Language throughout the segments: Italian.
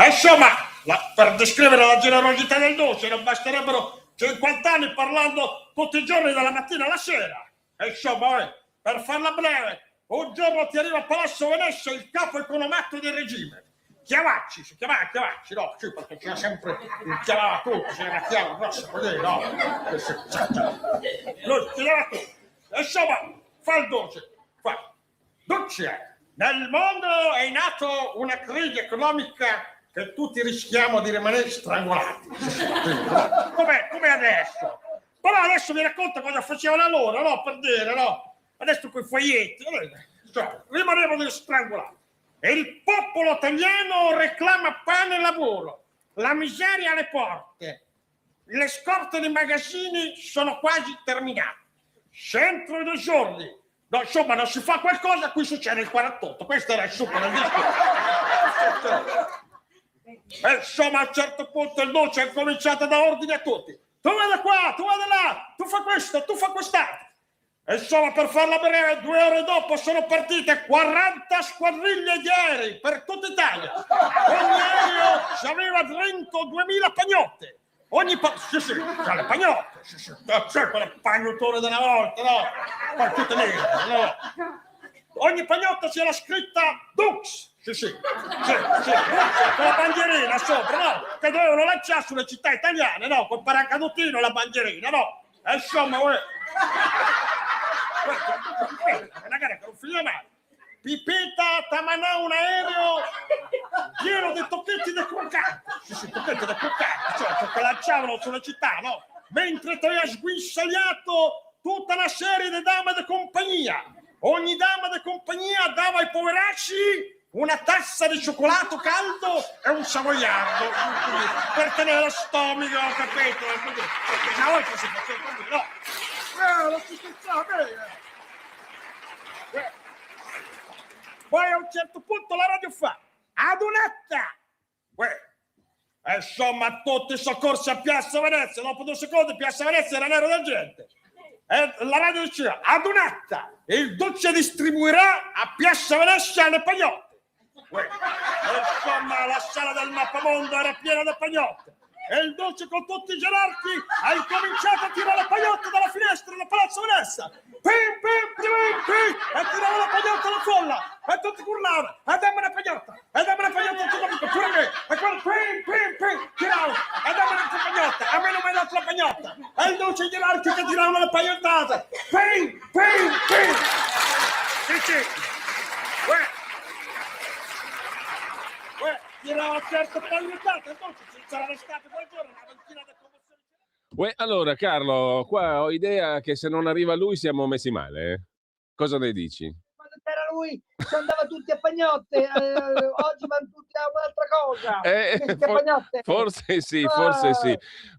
Insomma, per descrivere la generosità del Duce non basterebbero 50 anni parlando tutti i giorni dalla mattina alla sera. Insomma, per farla breve, un giorno ti arriva a Palazzo Venezia il capo economato del regime. Chiavacci, no, sì, perché c'era sempre il chiamava tutto, c'era chiaro, grosso, così, no? Lui chiamava tutto. Insomma, fa il Duce, Duce, nel mondo è in atto una crisi economica che tutti rischiamo di rimanere strangolati. Come adesso. Però adesso mi racconta cosa facevano allora, no? Per dire, no? Adesso quei foglietti, cioè, rimanevano strangolati. E il popolo italiano reclama pane e lavoro, la miseria alle porte, le scorte dei magazzini sono quasi terminate. Se entro 2 giorni, no, insomma, non si fa qualcosa, qui succede il 48. Questo era il succo del disco. E insomma, a un certo punto il Duce ha cominciato a dare ordine a tutti. Tu vada qua, tu vada là, tu fa questo, tu fa quest'altro. E insomma, per farla breve, 2 ore dopo sono partite 40 squadriglie di aerei per tutta Italia. Ogni aereo ci aveva dentro 2000 pagnotte. Sì, le pagnotte, sì, quelle pagnotone della volta, no? Poi tutte nere, no? Ogni pagnotta c'era scritta Dux, sì, con la bandierina sopra, no? Che dovevano lanciare sulle città italiane, no? Col paracadutino la bandierina, no? E insomma, una gara che non finiva mai. Pipita, Tamanà, un aereo pieno di tocchetti da croccanti. Sì, tocchetti da croccanti, cioè che lanciavano sulle città, no? Mentre ti aveva sguinzagliato tutta una serie di dame di compagnia. Ogni dama di compagnia dava ai poveracci una tazza di cioccolato caldo e un savoiardo per tenere lo stomaco, capito? Una volta si faceva così, no? Non si scherzava bene. Poi a un certo punto la radio fa Adunetta! Insomma, tutti soccorsi a Piazza Venezia. Dopo 2 secondi Piazza Venezia era nero da gente. E la radio diceva Adunetta, il Duce distribuirà a Piazza Venezia le pagnotte. Insomma, la sala del mappamondo era piena di pagnotte. E il Duce con tutti i gerarchi ha incominciato a tirare la pagnotta dalla finestra del Palazzo Venezia. Pim, e tirava la pagnotta alla folla. E tutti urlavano, dammi una pagnotta, tutto amico, pure me. E quello, pim, tirava, dammi una pagnotta, a me non mi hai dato la pagnotta. E il Duce e i gerarchi che tiravano la pagnotata. Pim. Sì. Tirava certo pagnotata, il Duce c'era l'estate quel giorno, una ventina di commozioni. Allora, Carlo, qua ho idea che se non arriva lui siamo messi male. Cosa ne dici? Quando c'era lui ci andava tutti a pagnotte, oggi vanno tutti a un'altra cosa. Forse sì.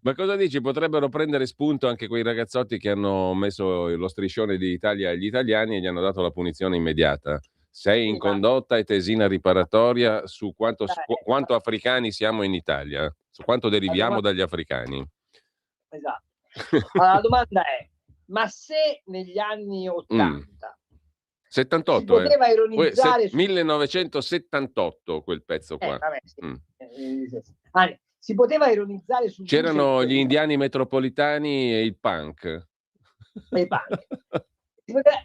Ma cosa dici? Potrebbero prendere spunto anche quei ragazzotti che hanno messo lo striscione di Italia agli italiani e gli hanno dato la punizione immediata. Sei in condotta e tesina riparatoria su quanto africani siamo in Italia, su quanto deriviamo dagli africani. Esatto. Allora, la domanda è, ma se negli anni 80 78, si poteva ironizzare 1978 quel pezzo qua. Si poteva ironizzare su c'erano gli indiani metropolitani e il punk. Si poteva...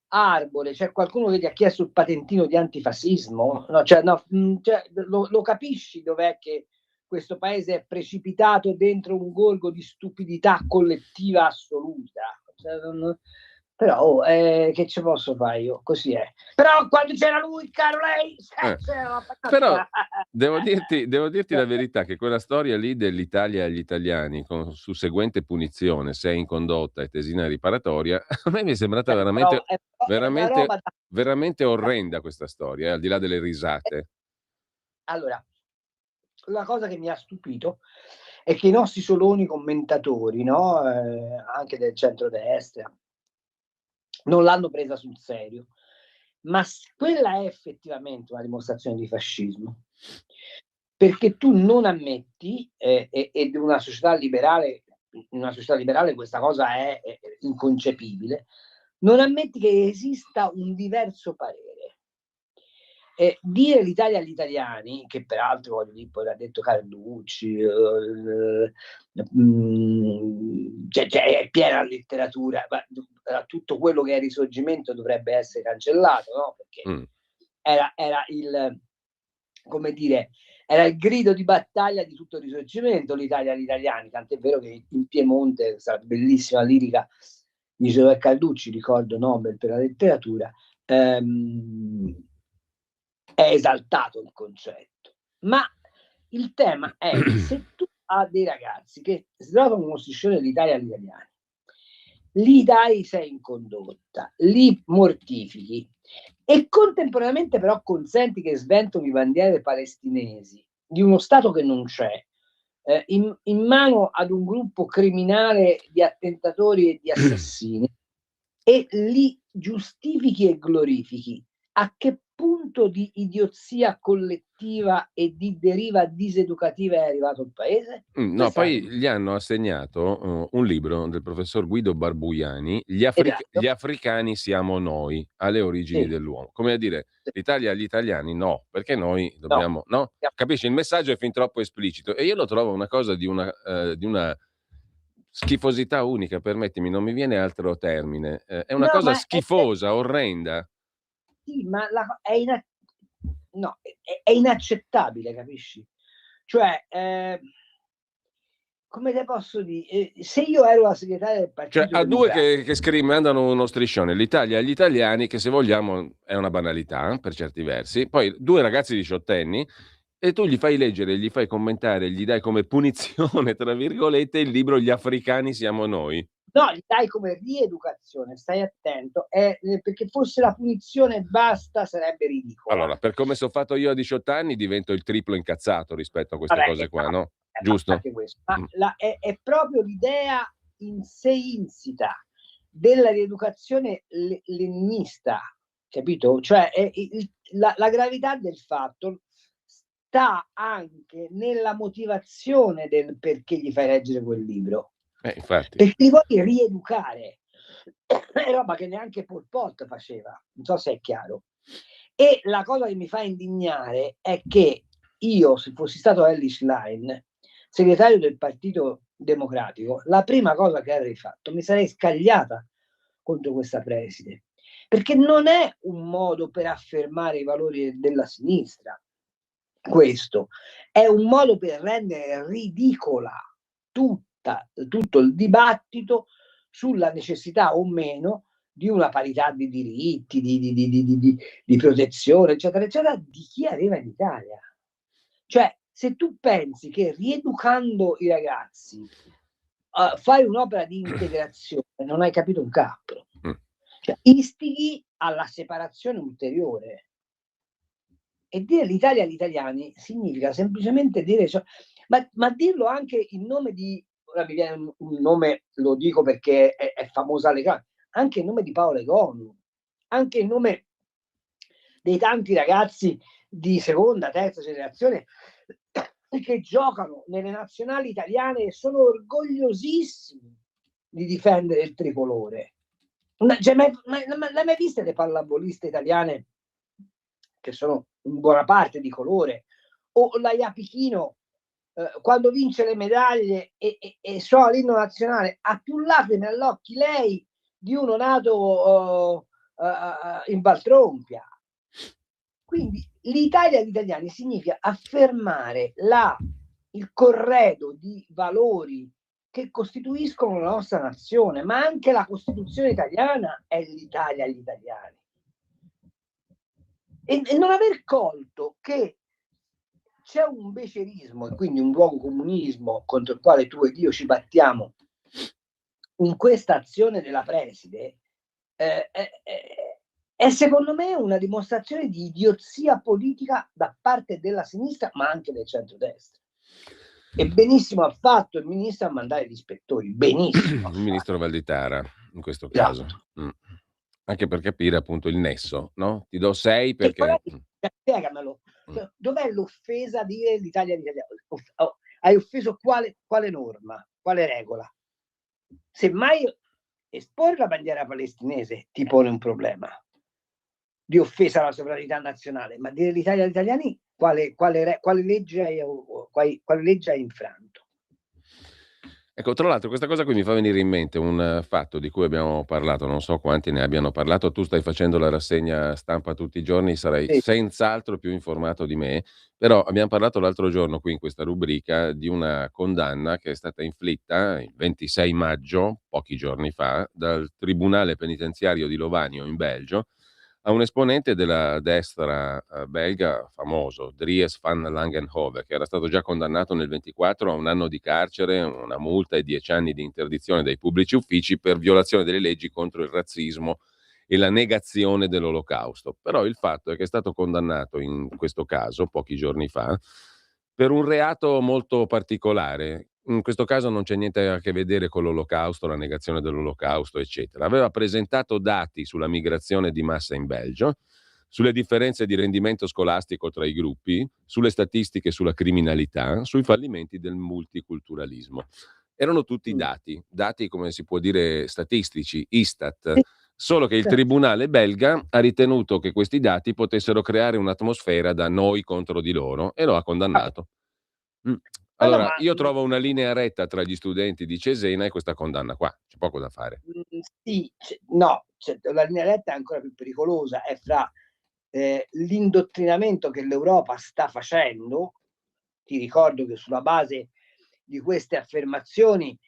Arbore, c'è qualcuno che gli ha chiesto il patentino di antifascismo? Lo capisci dov'è che questo paese è precipitato dentro un gorgo di stupidità collettiva assoluta? Però che ci posso fare io? Così è. Però quando c'era lui, caro lei, però devo dirti la verità che quella storia lì dell'Italia agli italiani con susseguente punizione, sei in condotta e tesina riparatoria, a me mi è sembrata veramente orrenda questa storia, al di là delle risate. Allora, la cosa che mi ha stupito e che i nostri soloni commentatori, no? Anche del centrodestra, non l'hanno presa sul serio. Ma quella è effettivamente una dimostrazione di fascismo, perché tu non ammetti, ed in una società liberale questa cosa è inconcepibile, non ammetti che esista un diverso parere. Dire l'Italia agli italiani, che peraltro voglio dire, poi l'ha detto Carducci, cioè è piena la letteratura, ma tutto quello che è risorgimento dovrebbe essere cancellato, no? Perché era il, come dire, era il grido di battaglia di tutto il risorgimento, l'Italia agli italiani, tant'è vero che in Piemonte, questa bellissima lirica di Giuseppe Carducci, ricordo Nobel per la letteratura, è esaltato il concetto. Ma il tema è, se tu hai dei ragazzi che si trovano uno striscione dell'Italia agli italiani, li dai sei in condotta, li mortifichi e contemporaneamente però consenti che sventoli bandiere palestinesi di uno Stato che non c'è, in mano ad un gruppo criminale di attentatori e di assassini, e li giustifichi e glorifichi, a che punto di idiozia collettiva e di deriva diseducativa è arrivato il paese? No, poi gli hanno assegnato un libro del professor Guido Barbuiani, Esatto. Gli africani siamo noi, alle origini dell'uomo. Come a dire, l'Italia agli italiani no, perché noi dobbiamo, no? Capisci? Il messaggio è fin troppo esplicito e io lo trovo una cosa di una schifosità unica, permettimi, non mi viene altro termine. È una cosa schifosa, orrenda. Sì, ma è inaccettabile, capisci? Cioè, come te posso dire? Se io ero la segretaria del Partito Cioè, a due Democratico, che mandano uno striscione, l'Italia agli italiani, che se vogliamo è una banalità per certi versi, poi due ragazzi diciottenni, e tu gli fai leggere, gli fai commentare, gli dai come punizione, tra virgolette, il libro Gli africani siamo noi. no, gli dai come rieducazione, stai attento, perché forse la punizione basta sarebbe ridicola. Allora, per come sono fatto io a 18 anni, divento il triplo incazzato rispetto a queste cose qua, no? Giusto? Anche questo. Ma è proprio l'idea in sé insita della rieducazione leninista, capito? Cioè la gravità del fatto sta anche nella motivazione del perché gli fai leggere quel libro. Infatti. Perché li vuoi rieducare. È roba che neanche Pol Pot faceva, non so se è chiaro. E la cosa che mi fa indignare è che io, se fossi stato Elly Schlein, segretario del Partito Democratico, la prima cosa che avrei fatto, mi sarei scagliata contro questa preside, perché non è un modo per affermare i valori della sinistra. Questo è un modo per rendere ridicola tutto il dibattito sulla necessità o meno di una parità di diritti, di protezione, eccetera, eccetera, di chi arriva in Italia. Cioè, se tu pensi che rieducando i ragazzi fai un'opera di integrazione, non hai capito un cappro. Cioè, istighi alla separazione ulteriore. E dire l'Italia agli italiani significa semplicemente dire, ma dirlo anche in nome di, ora mi viene un nome, lo dico perché è famosa legale, anche in nome di Paolo Egonu, anche in nome dei tanti ragazzi di seconda, terza generazione che giocano nelle nazionali italiane e sono orgogliosissimi di difendere il tricolore. L'hai mai viste le pallavoliste italiane che sono in buona parte di colore, o la Iapichino quando vince le medaglie e suona l'inno nazionale ha più lacrime agli occhi lei di uno nato in Valtrompia. Quindi l'Italia agli italiani significa affermare il corredo di valori che costituiscono la nostra nazione, ma anche la Costituzione italiana è l'Italia agli italiani. E non aver colto che c'è un becerismo e quindi un luogo comunismo contro il quale tu ed io ci battiamo in questa azione della preside è secondo me una dimostrazione di idiozia politica da parte della sinistra ma anche del centrodestra. E benissimo ha fatto il ministro a mandare gli ispettori, benissimo. Il ministro Valditara, in questo Esatto. caso. Anche per capire appunto il nesso, no? Ti do 6 perché... Spiegamelo. Dov'è l'offesa a dire l'Italia? Hai offeso quale norma, quale regola? Semmai esporre la bandiera palestinese ti pone un problema di offesa alla sovranità nazionale, ma dire l'Italia agli italiani quale legge hai infranto? Ecco, tra l'altro questa cosa qui mi fa venire in mente un fatto di cui abbiamo parlato, non so quanti ne abbiano parlato, tu stai facendo la rassegna stampa tutti i giorni, sarai Sì. senz'altro più informato di me, però abbiamo parlato l'altro giorno qui in questa rubrica di una condanna che è stata inflitta il 26 maggio, pochi giorni fa, dal Tribunale Penitenziario di Lovanio in Belgio, a un esponente della destra belga famoso, Dries van Langenhove, che era stato già condannato nel 24 a 1 anno di carcere, una multa e 10 anni di interdizione dai pubblici uffici per violazione delle leggi contro il razzismo e la negazione dell'Olocausto. Però il fatto è che è stato condannato in questo caso, pochi giorni fa, per un reato molto particolare. In questo caso non c'è niente a che vedere con l'Olocausto, la negazione dell'Olocausto, eccetera. Aveva presentato dati sulla migrazione di massa in Belgio, sulle differenze di rendimento scolastico tra i gruppi, sulle statistiche sulla criminalità, sui fallimenti del multiculturalismo. Erano tutti dati come si può dire statistici, Istat, solo che il tribunale belga ha ritenuto che questi dati potessero creare un'atmosfera da noi contro di loro e lo ha condannato. Allora, io trovo una linea retta tra gli studenti di Cesena e questa condanna qua, c'è poco da fare. Sì, la linea retta è ancora più pericolosa, è fra l'indottrinamento che l'Europa sta facendo. Ti ricordo che sulla base di queste affermazioni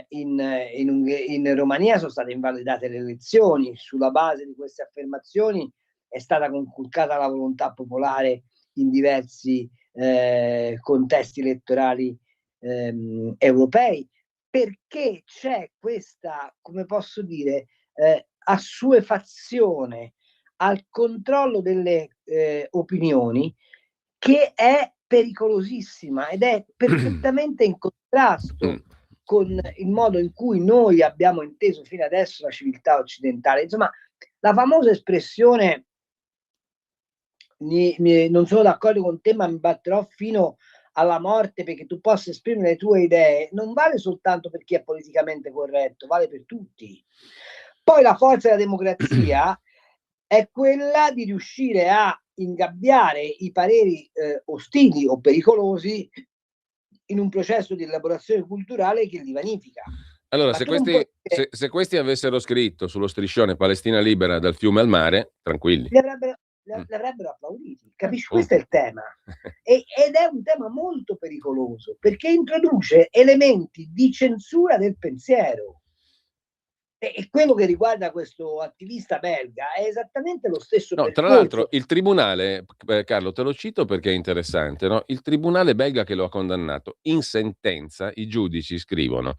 in Romania sono state invalidate le elezioni, sulla base di queste affermazioni è stata conculcata la volontà popolare in diversi contesti elettorali europei, perché c'è questa, come posso dire, assuefazione al controllo delle opinioni che è pericolosissima ed è perfettamente in contrasto con il modo in cui noi abbiamo inteso fino adesso la civiltà occidentale. Insomma, la famosa espressione non sono d'accordo con te, ma mi batterò fino alla morte perché tu possa esprimere le tue idee, non vale soltanto per chi è politicamente corretto, vale per tutti. Poi la forza della democrazia è quella di riuscire a ingabbiare i pareri ostili o pericolosi in un processo di elaborazione culturale che li vanifica. Allora, se questi avessero scritto sullo striscione Palestina libera dal fiume al mare, tranquilli. Li avrebbero applauditi, capisci? Questo è il tema. Ed è un tema molto pericoloso perché introduce elementi di censura del pensiero. E quello che riguarda questo attivista belga è esattamente lo stesso percorso. Tra l'altro il tribunale, Carlo, te lo cito perché è interessante, no? Il tribunale belga che lo ha condannato, in sentenza i giudici scrivono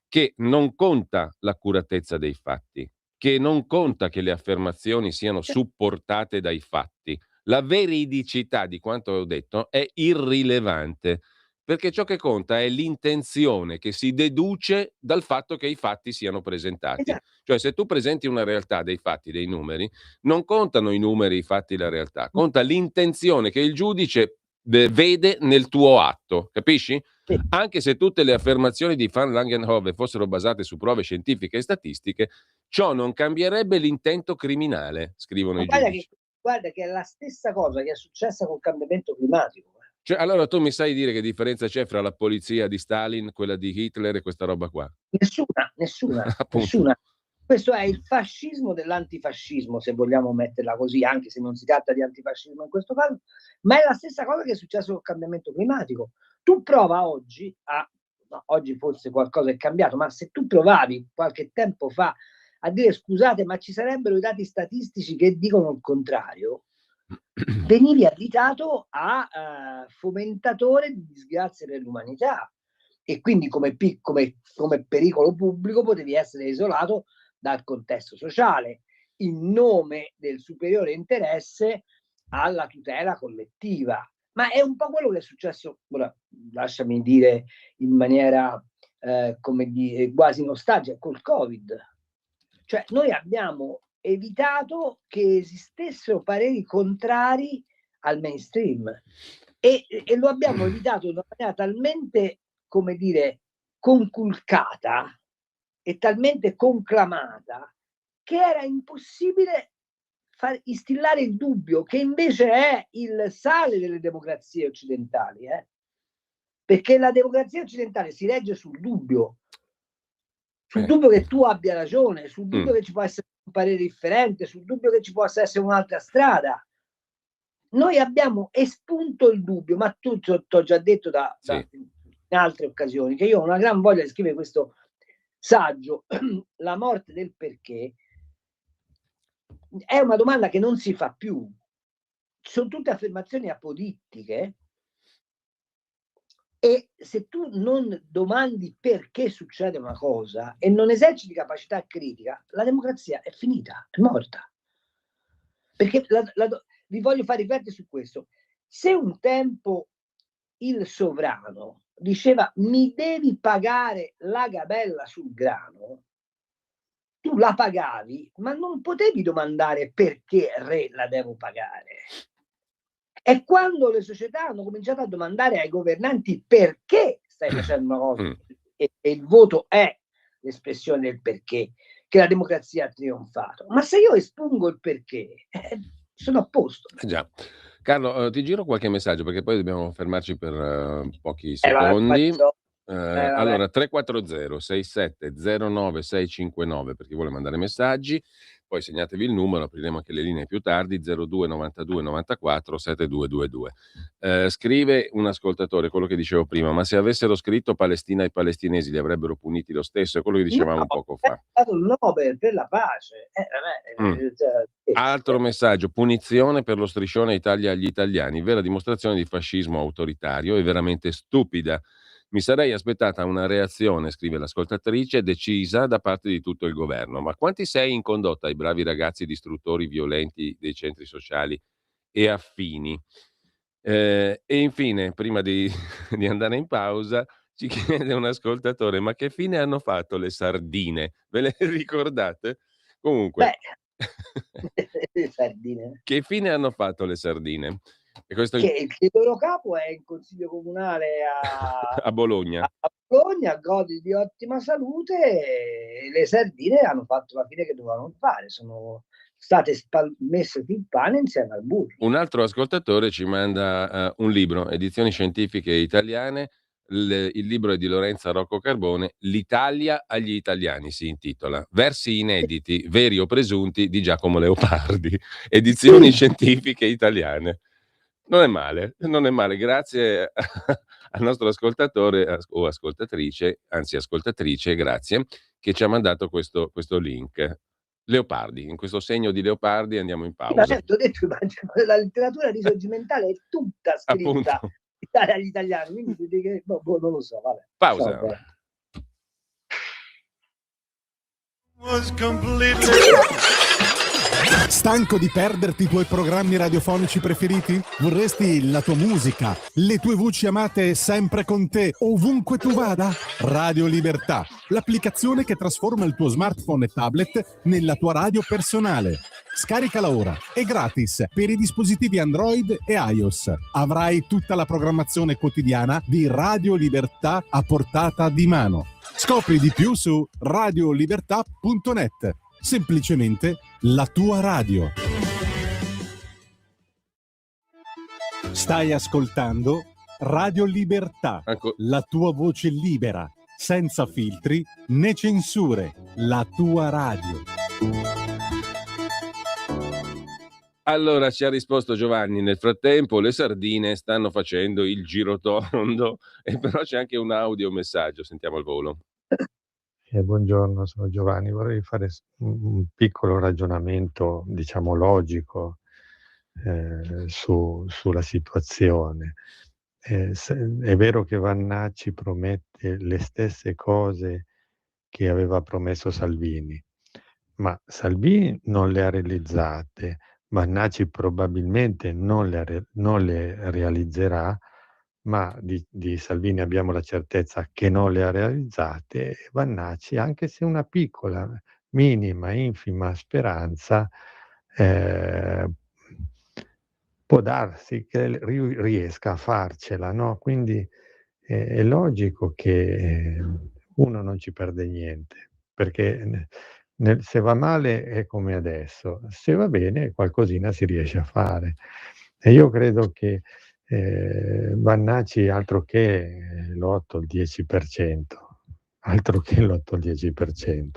che non conta l'accuratezza dei fatti, che non conta che le affermazioni siano supportate dai fatti. La veridicità di quanto ho detto è irrilevante, perché ciò che conta è l'intenzione che si deduce dal fatto che i fatti siano presentati. Cioè, se tu presenti una realtà, dei fatti, dei numeri, non contano i numeri, i fatti, la realtà, conta l'intenzione che il giudice vede nel tuo atto, capisci? Anche se tutte le affermazioni di Van Langenhove fossero basate su prove scientifiche e statistiche, ciò non cambierebbe l'intento criminale, scrivono i giudici. Guarda che è la stessa cosa che è successa col cambiamento climatico. Cioè, allora tu mi sai dire che differenza c'è fra la polizia di Stalin, quella di Hitler e questa roba qua? Nessuna. Questo è il fascismo dell'antifascismo, se vogliamo metterla così, anche se non si tratta di antifascismo in questo caso, ma è la stessa cosa che è successo col cambiamento climatico. Tu prova oggi oggi forse qualcosa è cambiato, ma se tu provavi qualche tempo fa a dire scusate, ma ci sarebbero i dati statistici che dicono il contrario, venivi additato a fomentatore di disgrazie per l'umanità e quindi come pericolo pubblico potevi essere isolato dal contesto sociale in nome del superiore interesse alla tutela collettiva. Ma è un po' quello che è successo, ora lasciami dire in maniera come dire, quasi nostalgica, col Covid. Cioè noi abbiamo evitato che esistessero pareri contrari al mainstream e lo abbiamo evitato in una maniera talmente, come dire, conculcata e talmente conclamata che era impossibile far instillare il dubbio, che invece è il sale delle democrazie occidentali, perché la democrazia occidentale si regge sul dubbio che tu abbia ragione, sul dubbio che ci può essere un parere differente, sul dubbio che ci possa essere un'altra strada. Noi abbiamo espunto il dubbio, ma tu ti ho già detto in altre occasioni che io ho una gran voglia di scrivere questo saggio, La morte del perché. È una domanda che non si fa più. Sono tutte affermazioni apodittiche e se tu non domandi perché succede una cosa e non eserciti capacità critica, la democrazia è finita, è morta. Perché vi voglio far riflettere su questo. Se un tempo il sovrano diceva mi devi pagare la gabella sul grano, tu la pagavi, ma non potevi domandare perché re la devo pagare. E quando le società hanno cominciato a domandare ai governanti perché stai facendo una cosa, e il voto è l'espressione del perché, che la democrazia ha trionfato. Ma se io espongo il perché, sono a posto. Già. Carlo, ti giro qualche messaggio perché poi dobbiamo fermarci per pochi secondi. Allora 340 6709 659 per chi vuole mandare messaggi, poi segnatevi il numero, apriremo anche le linee più tardi, 02 92 94 7222. Scrive un ascoltatore quello che dicevo prima, ma se avessero scritto Palestina ai palestinesi li avrebbero puniti lo stesso, è quello che dicevamo poco fa. È stato il Nobel per la pace. Altro messaggio, punizione per lo striscione Italia agli italiani, vera dimostrazione di fascismo autoritario e veramente stupida. Mi sarei aspettata una reazione, scrive l'ascoltatrice, decisa da parte di tutto il governo. Ma quanti sei in condotta ai bravi ragazzi distruttori violenti dei centri sociali e affini? E infine, prima di andare in pausa, ci chiede un ascoltatore, ma che fine hanno fatto le sardine? Ve le ricordate? Comunque, le sardine. Che fine hanno fatto le sardine? E questo che il loro capo è in consiglio comunale a Bologna. A Bologna, gode di ottima salute e le sardine hanno fatto la fine che dovevano fare, sono state messe sul pane insieme al burro. Un altro ascoltatore ci manda un libro, Edizioni Scientifiche Italiane, il libro è di Lorenza Rocco Carbone, L'Italia agli italiani si intitola, versi inediti, veri o presunti, di Giacomo Leopardi, Edizioni Scientifiche Italiane. Non è male, grazie al nostro ascoltatore o ascoltatrice, anzi ascoltatrice, grazie, che ci ha mandato questo link. Leopardi, in questo segno di Leopardi andiamo in pausa. Ho detto, la letteratura risorgimentale è tutta scritta dagli italiani, quindi non lo so, vabbè. Pausa. Stanco di perderti i tuoi programmi radiofonici preferiti? Vorresti la tua musica, le tue voci amate sempre con te, ovunque tu vada? Radio Libertà, l'applicazione che trasforma il tuo smartphone e tablet nella tua radio personale. Scaricala ora, è gratis per i dispositivi Android e iOS. Avrai tutta la programmazione quotidiana di Radio Libertà a portata di mano. Scopri di più su radiolibertà.net. Semplicemente la tua radio. Stai ascoltando Radio Libertà, la tua voce libera, senza filtri né censure, la tua radio. Allora ci ha risposto Giovanni, nel frattempo le sardine stanno facendo il girotondo e però c'è anche un audiomessaggio, sentiamo al volo. Buongiorno, sono Giovanni, vorrei fare un piccolo ragionamento, diciamo logico, sulla situazione. È vero che Vannacci promette le stesse cose che aveva promesso Salvini, ma Salvini non le ha realizzate. Vannacci probabilmente non le realizzerà, ma di Salvini abbiamo la certezza che non le ha realizzate, e Vannacci, anche se una piccola, minima, infima speranza, può darsi che riesca a farcela, no? Quindi è logico che uno non ci perde niente, perché se va male è come adesso, se va bene qualcosina si riesce a fare. E io credo che Vannacci altro che l'8, il 10%, altro che l'8, il 10%.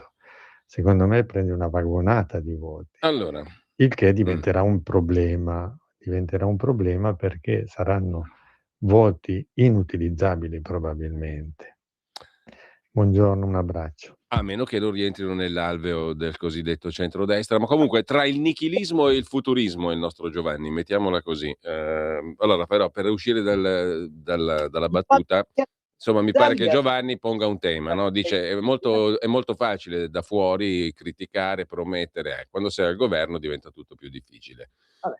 Secondo me prende una vagonata di voti. Allora, Il che diventerà un problema perché saranno voti inutilizzabili probabilmente. Buongiorno, un abbraccio. a meno che non rientrino nell'alveo del cosiddetto centrodestra, ma comunque tra il nichilismo e il futurismo è il nostro Giovanni, mettiamola così. Allora, però, per uscire dalla battuta, insomma, mi pare che Giovanni ponga un tema, no? Dice è molto facile da fuori criticare, promettere, quando sei al governo diventa tutto più difficile.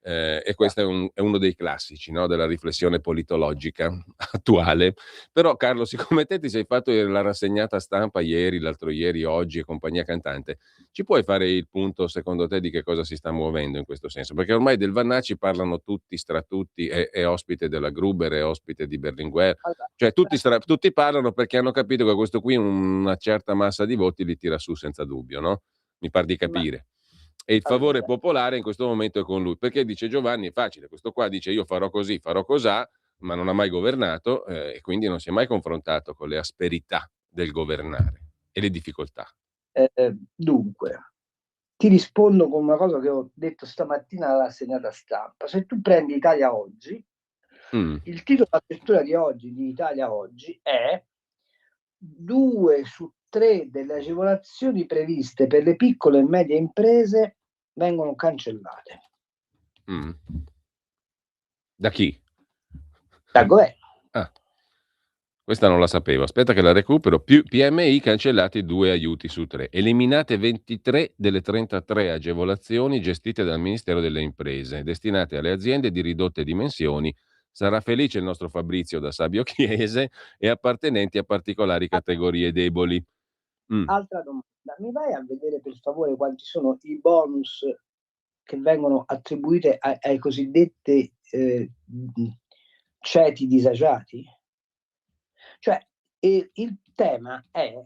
E questo è uno dei classici, no? Della riflessione politologica attuale. Però Carlo, siccome te ti sei fatto la rassegnata stampa ieri, l'altro ieri, oggi e compagnia cantante, ci puoi fare il punto secondo te di che cosa si sta muovendo in questo senso? Perché ormai del Vannacci parlano tutti, stratutti, è ospite della Gruber, è ospite di Berlinguer, cioè tutti parlano perché hanno capito che questo qui una certa massa di voti li tira su senza dubbio, no? Mi par di capire. E il favore popolare in questo momento è con lui, perché dice Giovanni è facile, questo qua dice io farò così, farò cosà, ma non ha mai governato e quindi non si è mai confrontato con le asperità del governare e le difficoltà. Dunque, ti rispondo con una cosa che ho detto stamattina alla rassegnata stampa. Se tu prendi Italia Oggi, il titolo d'apertura di oggi di Italia Oggi è 2 su 3 delle agevolazioni previste per le piccole e medie imprese vengono cancellate. Da chi? Dal governo. Questa non la sapevo. Aspetta che la recupero. PMI cancellati 2 aiuti su 3. Eliminate 23 delle 33 agevolazioni gestite dal Ministero delle Imprese, destinate alle aziende di ridotte dimensioni. Sarà felice il nostro Fabrizio da Sabio Chiese e appartenenti a particolari categorie deboli. Altra domanda. Mi vai a vedere per favore quanti sono i bonus che vengono attribuiti ai cosiddetti ceti disagiati? Cioè, il tema è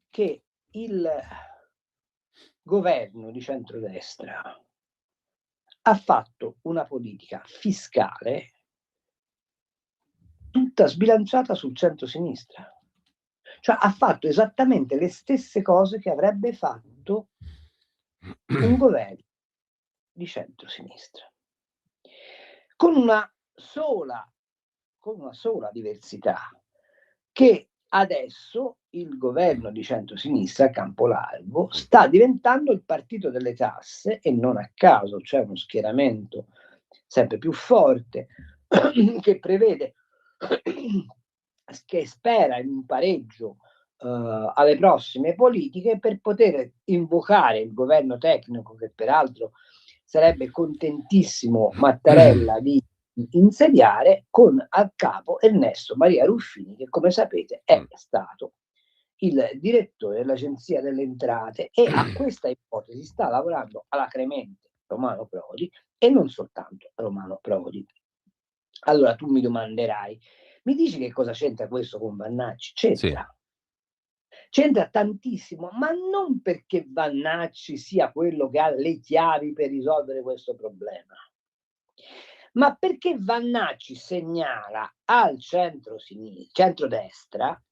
che il governo di centrodestra ha fatto una politica fiscale tutta sbilanciata sul centro-sinistra. Cioè ha fatto esattamente le stesse cose che avrebbe fatto un governo di centro-sinistra. Con una sola diversità, che adesso il governo di centrosinistra a campo largo sta diventando il partito delle tasse e non a caso c'è uno schieramento sempre più forte che prevede, che spera in un pareggio alle prossime politiche per poter invocare il governo tecnico, che peraltro sarebbe contentissimo Mattarella di insediare, con a capo Ernesto Maria Ruffini, che come sapete è stato il direttore dell'Agenzia delle Entrate, e a questa ipotesi sta lavorando alacremente Romano Prodi, e non soltanto Romano Prodi. Allora tu mi domanderai, mi dici che cosa c'entra questo con Vannacci? C'entra. C'entra tantissimo, ma non perché Vannacci sia quello che ha le chiavi per risolvere questo problema, ma perché Vannacci segnala al centrodestra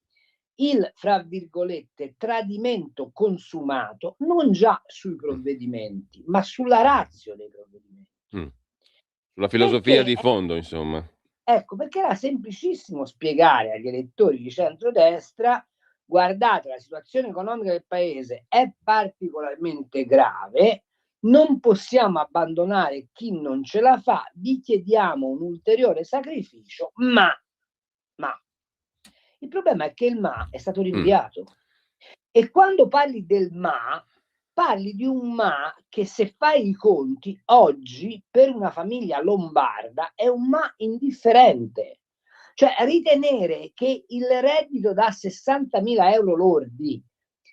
il, fra virgolette, tradimento consumato non già sui provvedimenti, ma sulla ratio dei provvedimenti. Sulla filosofia di fondo, insomma. Ecco, perché era semplicissimo spiegare agli elettori di centrodestra: guardate, la situazione economica del paese è particolarmente grave, non possiamo abbandonare chi non ce la fa, vi chiediamo un ulteriore sacrificio, ma il problema è che il ma è stato rinviato. E quando parli del ma, parli di un ma che, se fai i conti, oggi per una famiglia lombarda è un ma indifferente. Cioè, ritenere che il reddito da 60.000 euro lordi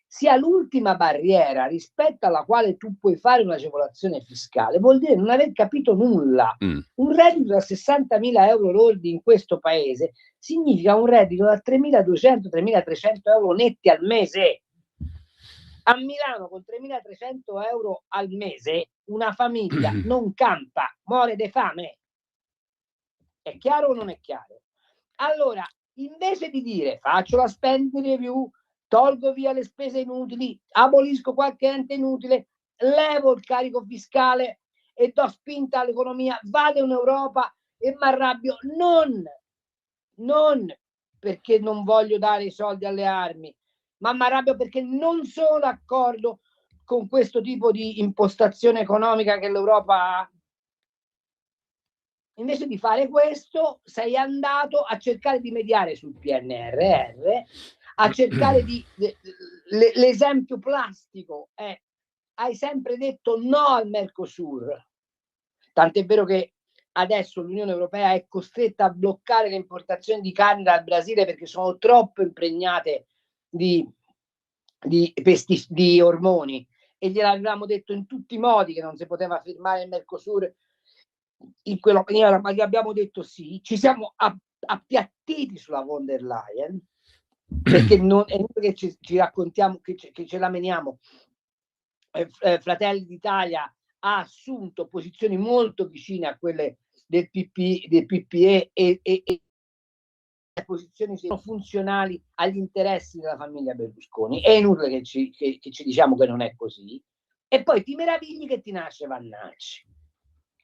sia l'ultima barriera rispetto alla quale tu puoi fare un'agevolazione fiscale vuol dire non aver capito nulla. Un reddito da 60.000 euro lordi in questo paese significa un reddito da 3.200-3.300 euro netti al mese. A Milano con 3.300 euro al mese una famiglia non campa, muore di fame. È chiaro o non è chiaro? Allora, invece di dire faccio la spending review, tolgo via le spese inutili, abolisco qualche ente inutile, levo il carico fiscale e do spinta all'economia, vado in Europa e mi arrabbio, non perché non voglio dare i soldi alle armi, ma mi arrabbio perché non sono d'accordo con questo tipo di impostazione economica che l'Europa ha. Invece di fare questo, sei andato a cercare di mediare sul PNRR, a cercare di... l'esempio plastico è, hai sempre detto no al Mercosur, tant'è vero che adesso l'Unione Europea è costretta a bloccare le importazioni di carne dal Brasile perché sono troppo impregnate di ormoni, e gliel'avevamo detto in tutti i modi che non si poteva firmare il Mercosur in quella maniera, ma gli abbiamo detto sì. Ci siamo appiattiti sulla von der Leyen perché non è inutile che ci raccontiamo, che ce la meniamo. Fratelli d'Italia ha assunto posizioni molto vicine a quelle del PPE e posizioni sono funzionali agli interessi della famiglia Berlusconi. È inutile che ci diciamo che non è così, e poi ti meravigli che ti nasce Vannacci.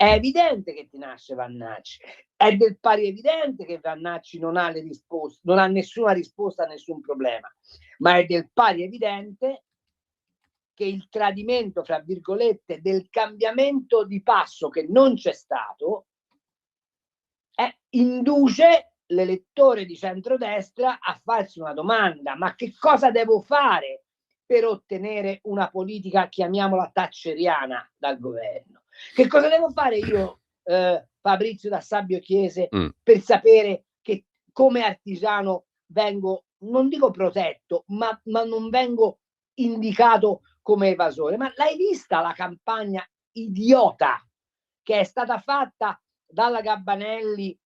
È evidente che ti nasce Vannacci, è del pari evidente che Vannacci non ha le risposte, non ha nessuna risposta a nessun problema, ma è del pari evidente che il tradimento, fra virgolette, del cambiamento di passo che non c'è stato induce l'elettore di centrodestra a farsi una domanda: ma che cosa devo fare per ottenere una politica, chiamiamola thatcheriana, dal governo? Che cosa devo fare io, Fabrizio da Sabbio Chiese, per sapere che come artigiano vengo, non dico protetto, ma non vengo indicato come evasore? Ma l'hai vista la campagna idiota che è stata fatta dalla Gabbanelli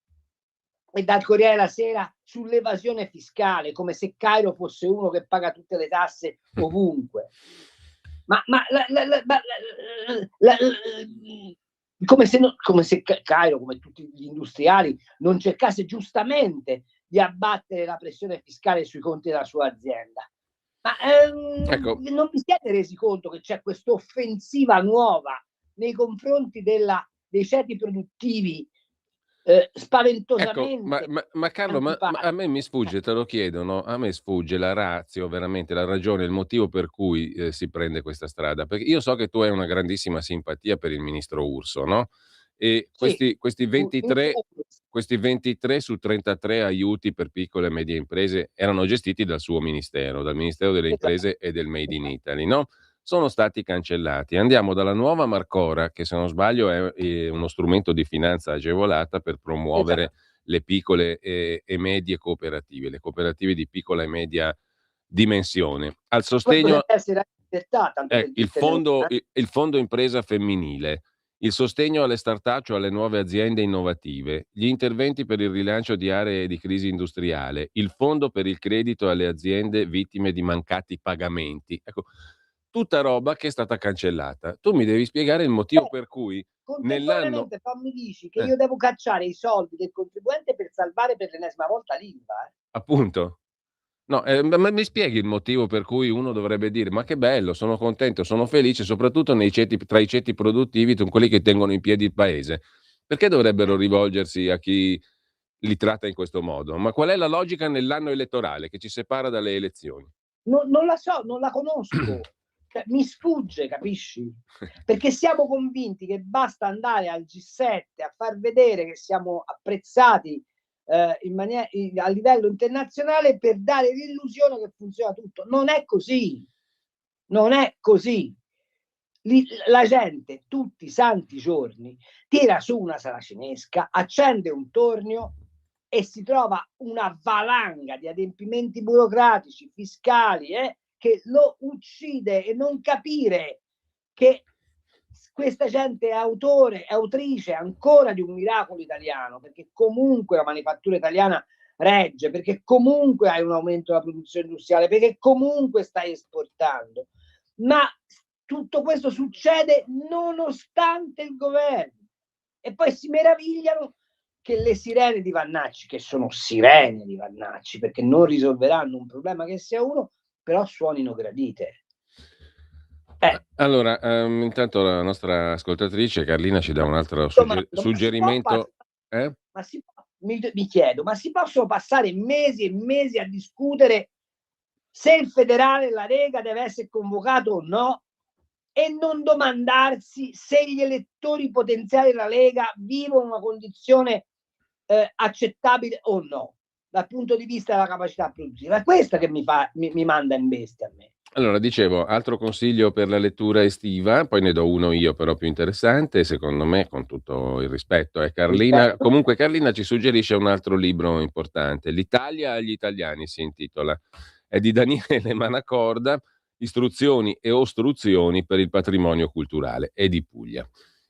e dal Corriere della Sera sull'evasione fiscale, come se Cairo fosse uno che paga tutte le tasse ovunque? Come se Cairo, come tutti gli industriali, non cercasse giustamente di abbattere la pressione fiscale sui conti della sua azienda. Ma ecco, non vi siete resi conto che c'è questa offensiva nuova nei confronti dei ceti produttivi spaventosamente? Ecco, ma Carlo, ma a me mi sfugge, te lo chiedo, no? A me sfugge la ratio, veramente la ragione, il motivo per cui si prende questa strada, perché io so che tu hai una grandissima simpatia per il ministro Urso, no? E Sì, questi 23 su 33 aiuti per piccole e medie imprese erano gestiti dal suo ministero, dal Ministero delle Imprese e del Made in Italy, no? Sono stati cancellati. Andiamo dalla nuova Marcora, che se non sbaglio è uno strumento di finanza agevolata per promuovere le piccole e medie cooperative, le cooperative di piccola e media dimensione. Al sostegno, il fondo impresa femminile, il sostegno alle start-up, cioè alle nuove aziende innovative, gli interventi per il rilancio di aree di crisi industriale, il fondo per il credito alle aziende vittime di mancati pagamenti. Ecco, tutta roba che è stata cancellata. Tu mi devi spiegare il motivo per cui nell'anno... Poi mi dici che io devo cacciare i soldi del contribuente per salvare per l'ennesima volta l'ILVA. Appunto. No, ma mi spieghi il motivo per cui uno dovrebbe dire: ma che bello, sono contento, sono felice, soprattutto tra i ceti produttivi, quelli che tengono in piedi il paese. Perché dovrebbero rivolgersi a chi li tratta in questo modo? Ma qual è la logica nell'anno elettorale che ci separa dalle elezioni? Non la so, non la conosco. Mi sfugge, capisci? Perché siamo convinti che basta andare al G7 a far vedere che siamo apprezzati a livello internazionale per dare l'illusione che funziona tutto. Non è così. Non è così. La gente tutti i santi giorni tira su una saracinesca, accende un tornio e si trova una valanga di adempimenti burocratici, fiscali, che lo uccide, e non capire che questa gente è autrice ancora di un miracolo italiano, perché comunque la manifattura italiana regge, perché comunque hai un aumento della produzione industriale, perché comunque stai esportando. Ma tutto questo succede nonostante il governo, e poi si meravigliano che le sirene di Vannacci, che sono sirene di Vannacci, perché non risolveranno un problema che sia uno, però suonino gradite. Allora, intanto la nostra ascoltatrice Carlina ci dà un altro suggerimento. Mi chiedo, ma si possono passare mesi e mesi a discutere se il federale, la Lega, deve essere convocato o no, e non domandarsi se gli elettori potenziali della Lega vivono una condizione accettabile o no, dal punto di vista della capacità produttiva? È questa che mi manda in bestia a me. Allora, dicevo, altro consiglio per la lettura estiva, poi ne do uno io però più interessante, secondo me, con tutto il rispetto, è Carlina. Comunque Carlina ci suggerisce un altro libro importante, L'Italia agli italiani si intitola, è di Daniele Manacorda, Istruzioni e ostruzioni per il patrimonio culturale, è di Puglia.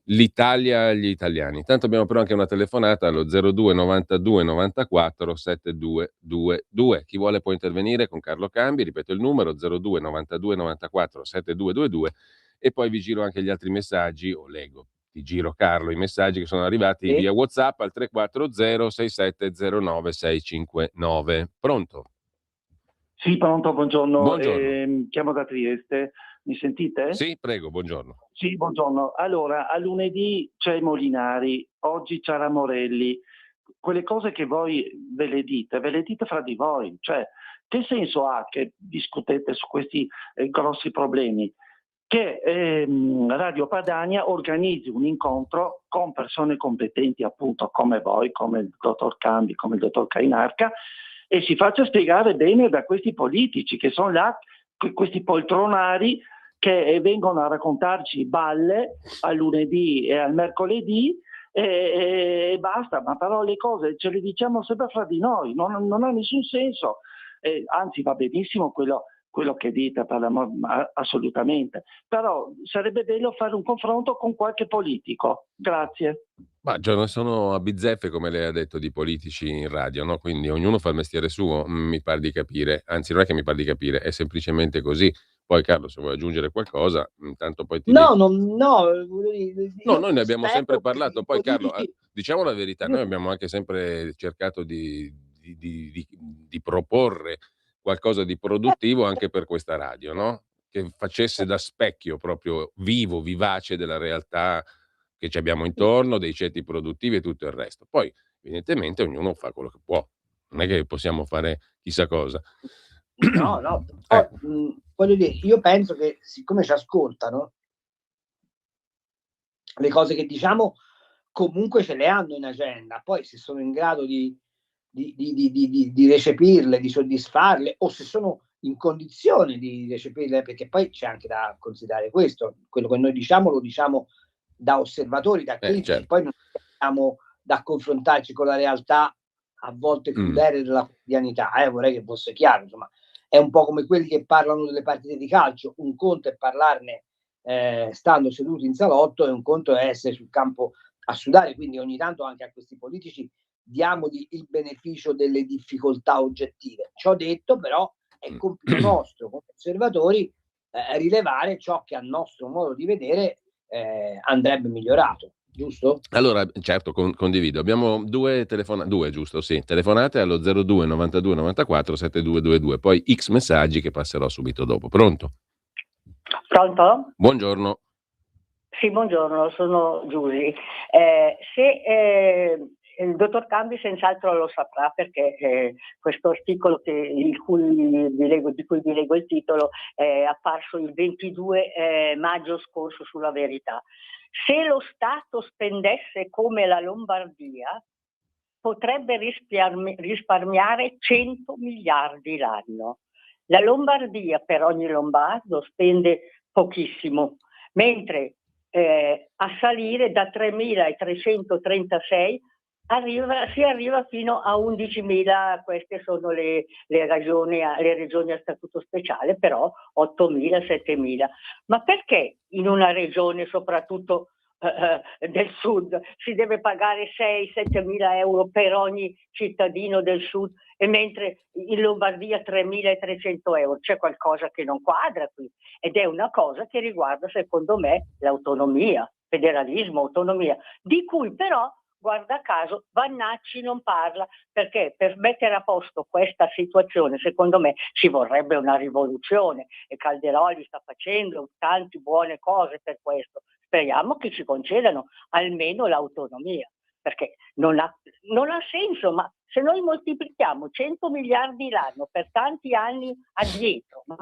L'Italia agli italiani. Intanto abbiamo però anche una telefonata allo 02 92 94 7222. Chi vuole può intervenire con Carlo Cambi, ripeto il numero 02 92 94 7222, e poi vi giro anche gli altri messaggi, o leggo, ti giro Carlo i messaggi che sono arrivati via WhatsApp al 340 6709 659. Pronto? Sì, pronto, buongiorno. Buongiorno. Chiamo da Trieste, mi sentite? Sì, prego, buongiorno. Sì, buongiorno. Allora, a lunedì c'è Molinari, oggi c'è la Morelli. Quelle cose che voi ve le dite fra di voi. Cioè, che senso ha che discutete su questi grossi problemi? Che Radio Padania organizzi un incontro con persone competenti, appunto, come voi, come il dottor Cambi, come il dottor Cainarca, e si faccia spiegare bene da questi politici che sono là, questi poltronari che vengono a raccontarci balle al lunedì e al mercoledì e basta, ma però le cose ce le diciamo sempre fra di noi, non ha nessun senso, anzi va benissimo quello che dite, assolutamente, però sarebbe bello fare un confronto con qualche politico. Grazie. Ma già ne sono a bizzeffe, come lei ha detto, di politici in radio, no? Quindi ognuno fa il mestiere suo, mi pare di capire, anzi non è che mi pare di capire, è semplicemente così. Poi Carlo, se vuoi aggiungere qualcosa, intanto poi ti dico. No, noi ne abbiamo sempre parlato. Poi Carlo, diciamo la verità, noi abbiamo anche sempre cercato di proporre qualcosa di produttivo anche per questa radio, no? Che facesse da specchio proprio vivo, vivace della realtà che ci abbiamo intorno, dei ceti produttivi e tutto il resto. Poi, evidentemente, ognuno fa quello che può. Non è che possiamo fare chissà cosa. No. Voglio dire, io penso che siccome ci ascoltano, le cose che diciamo comunque ce le hanno in agenda. Poi se sono in grado di recepirle, di soddisfarle, o se sono in condizione di recepirle, perché poi c'è anche da considerare questo, quello che noi diciamo lo diciamo da osservatori, da critici, certo. Poi non siamo da confrontarci con la realtà a volte crudele della quotidianità, vorrei che fosse chiaro, insomma, è un po' come quelli che parlano delle partite di calcio, un conto è parlarne stando seduti in salotto e un conto è essere sul campo a sudare, quindi ogni tanto anche a questi politici diamogli il beneficio delle difficoltà oggettive. Ciò detto, però, è compito nostro come osservatori rilevare ciò che a nostro modo di vedere andrebbe migliorato, giusto? Allora, certo, condivido. Abbiamo due giusto? Sì, telefonate allo 02 92 94 7222, poi X messaggi che passerò subito dopo. Pronto? Pronto? Buongiorno. Sì, buongiorno, sono Giusi. Il dottor Cambi senz'altro lo saprà, perché questo articolo di cui vi leggo il titolo è apparso il 22 maggio scorso sulla Verità. Se lo Stato spendesse come la Lombardia, potrebbe risparmiare 100 miliardi l'anno. La Lombardia per ogni lombardo spende pochissimo, mentre a salire da 3.336 si arriva fino a 11.000, queste sono le regioni a statuto speciale, però 8.000, 7.000. Ma perché in una regione, soprattutto del sud, si deve pagare 6-7.000 euro per ogni cittadino del sud, e mentre in Lombardia 3.300 euro? C'è qualcosa che non quadra qui, ed è una cosa che riguarda, secondo me, l'autonomia, federalismo, autonomia, di cui però, guarda caso, Vannacci non parla, perché per mettere a posto questa situazione, secondo me, ci vorrebbe una rivoluzione, e Calderoli sta facendo tante buone cose per questo. Speriamo che ci concedano almeno l'autonomia, perché non ha senso, ma se noi moltiplichiamo 100 miliardi l'anno per tanti anni addietro, ma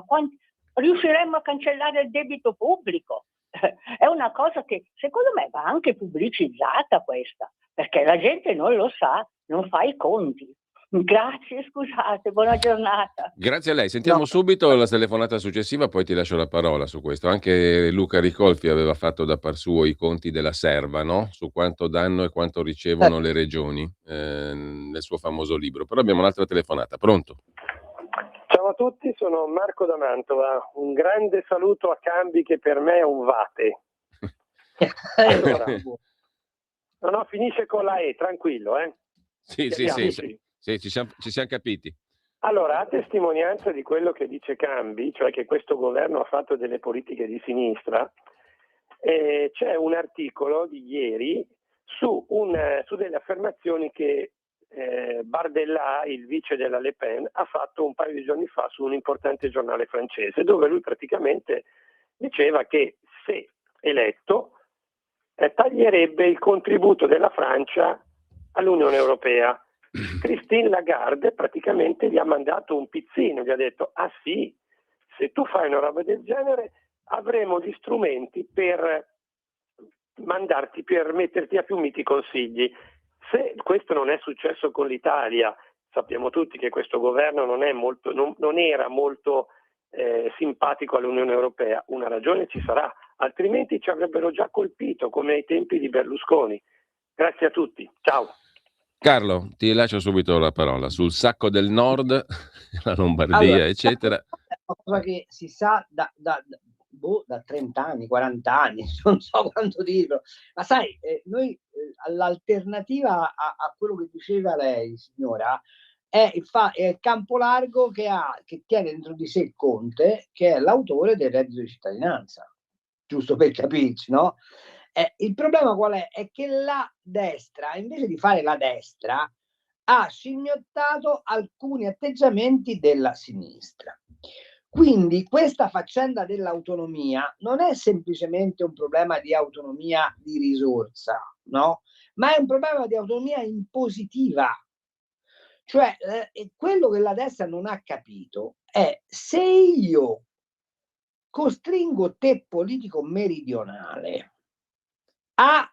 riusciremmo a cancellare il debito pubblico? È una cosa che secondo me va anche pubblicizzata questa, perché la gente non lo sa, non fa i conti. Grazie, scusate, buona giornata. Grazie a lei. Sentiamo subito la telefonata successiva, poi ti lascio la parola su questo. Anche Luca Ricolfi aveva fatto da par suo i conti della serva, no? Su quanto danno e quanto ricevono le regioni nel suo famoso libro. Però abbiamo un'altra telefonata. Pronto? Ciao a tutti, sono Marco da Mantova. Un grande saluto a Cambi, che per me è un vate. Allora, no, finisce con la E, tranquillo, eh? Sì, ci siamo capiti. Allora, a testimonianza di quello che dice Cambi, cioè che questo governo ha fatto delle politiche di sinistra, c'è un articolo di ieri su delle affermazioni che Bardella, il vice della Le Pen, ha fatto un paio di giorni fa su un importante giornale francese, dove lui praticamente diceva che, se eletto, taglierebbe il contributo della Francia all'Unione Europea. Christine Lagarde praticamente gli ha mandato un pizzino, gli ha detto: ah sì, se tu fai una roba del genere avremo gli strumenti per metterti a più miti consigli. Se questo non è successo con l'Italia, sappiamo tutti che questo governo non era molto simpatico all'Unione Europea, una ragione ci sarà, altrimenti ci avrebbero già colpito come ai tempi di Berlusconi. Grazie a tutti, ciao. Carlo, ti lascio subito la parola sul sacco del nord, la Lombardia, eccetera. È una cosa che si sa da 30 anni, 40 anni, non so quanto dirlo, ma sai, noi l'alternativa a quello che diceva lei, signora, è il campo largo che tiene dentro di sé Conte, che è l'autore del reddito di cittadinanza, giusto per capirci, no? Il problema qual è? È che la destra, invece di fare la destra, ha scimmiottato alcuni atteggiamenti della sinistra. Quindi questa faccenda dell'autonomia non è semplicemente un problema di autonomia di risorsa, no? Ma è un problema di autonomia impositiva. Cioè, quello che la destra non ha capito è: se io costringo te, politico meridionale, a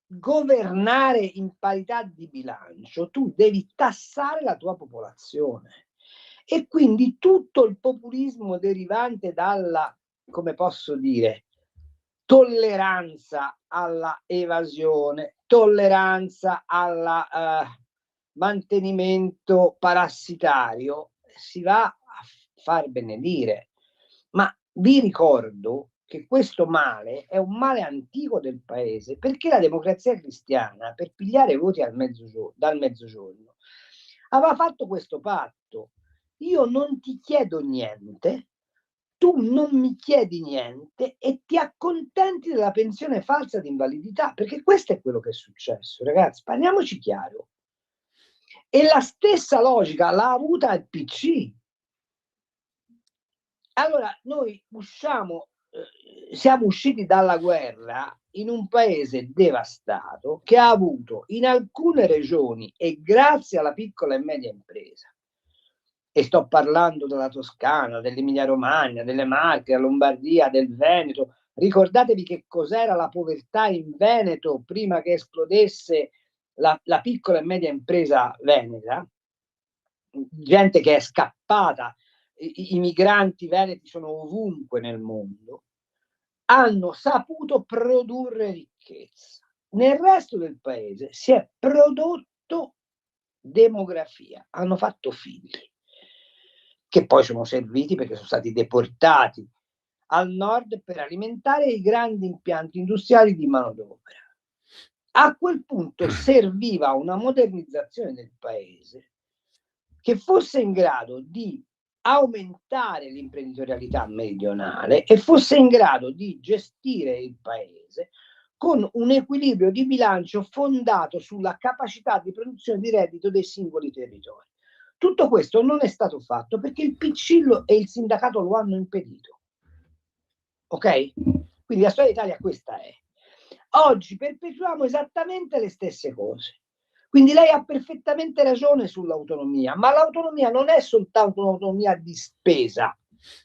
governare in parità di bilancio, tu devi tassare la tua popolazione, e quindi tutto il populismo derivante dalla, come posso dire, tolleranza alla evasione, tolleranza al mantenimento parassitario, si va a far benedire. Ma vi ricordo che questo male è un male antico del paese, perché la Democrazia Cristiana, per pigliare voti dal mezzogiorno, aveva fatto questo patto: io non ti chiedo niente, tu non mi chiedi niente, e ti accontenti della pensione falsa di invalidità, perché questo è quello che è successo, ragazzi, parliamoci chiaro. E la stessa logica l'ha avuta il PC. Allora, noi siamo usciti dalla guerra in un paese devastato, che ha avuto in alcune regioni, e grazie alla piccola e media impresa, e sto parlando della Toscana, dell'Emilia Romagna, delle Marche, della Lombardia, del Veneto. Ricordatevi che cos'era la povertà in Veneto prima che esplodesse la piccola e media impresa veneta, gente che è scappata i migranti veneti sono ovunque nel mondo, hanno saputo produrre ricchezza. Nel resto del paese si è prodotto demografia, hanno fatto figli, che poi sono serviti perché sono stati deportati al nord per alimentare i grandi impianti industriali di manodopera. A quel punto serviva una modernizzazione del paese che fosse in grado di aumentare l'imprenditorialità meridionale e fosse in grado di gestire il paese con un equilibrio di bilancio fondato sulla capacità di produzione di reddito dei singoli territori. Tutto questo non è stato fatto perché il PCI e il sindacato lo hanno impedito. Ok? Quindi la storia d'Italia questa è. Oggi perpetuiamo esattamente le stesse cose. Quindi lei ha perfettamente ragione sull'autonomia, ma l'autonomia non è soltanto un'autonomia di spesa,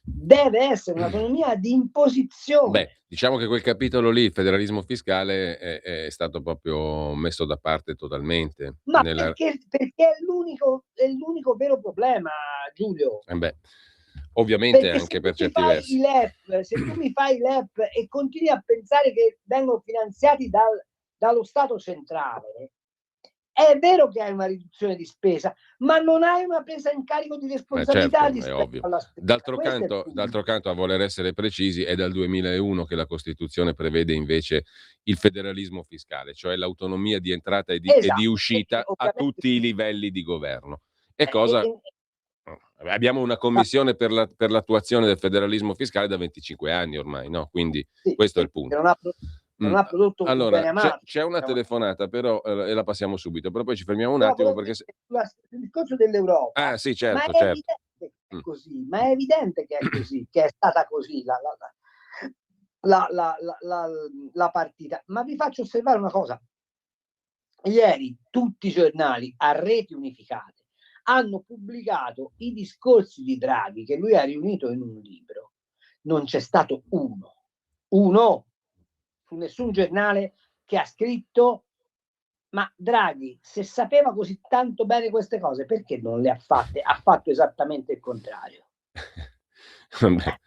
deve essere un'autonomia di imposizione. Beh, diciamo che quel capitolo lì, il federalismo fiscale, è stato proprio messo da parte totalmente. Ma perché è l'unico vero problema, Giulio. Beh, ovviamente Perché anche per certi versi. Se tu mi fai i LEP e continui a pensare che vengono finanziati dallo Stato centrale, è vero che hai una riduzione di spesa, ma non hai una presa in carico di responsabilità certo, rispetto alla spesa. D'altro canto, a voler essere precisi, è dal 2001 che la Costituzione prevede invece il federalismo fiscale, cioè l'autonomia di entrata e di uscita a tutti i livelli di governo. Abbiamo una commissione per l'attuazione del federalismo fiscale da 25 anni ormai, no? Quindi questo è il punto. Non ha prodotto un allora, bene amato. c'è una telefonata, però e la passiamo subito, però poi ci fermiamo un attimo perché il discorso dell'Europa. Sì, certo, ma è certo. Evidente che è così, ma è evidente che è così, che è stata così la partita. Ma vi faccio osservare una cosa. Ieri tutti i giornali a reti unificate hanno pubblicato i discorsi di Draghi che lui ha riunito in un libro. Non c'è stato uno su nessun giornale che ha scritto: ma Draghi, se sapeva così tanto bene queste cose, perché non le ha fatte? Ha fatto esattamente il contrario. Vabbè.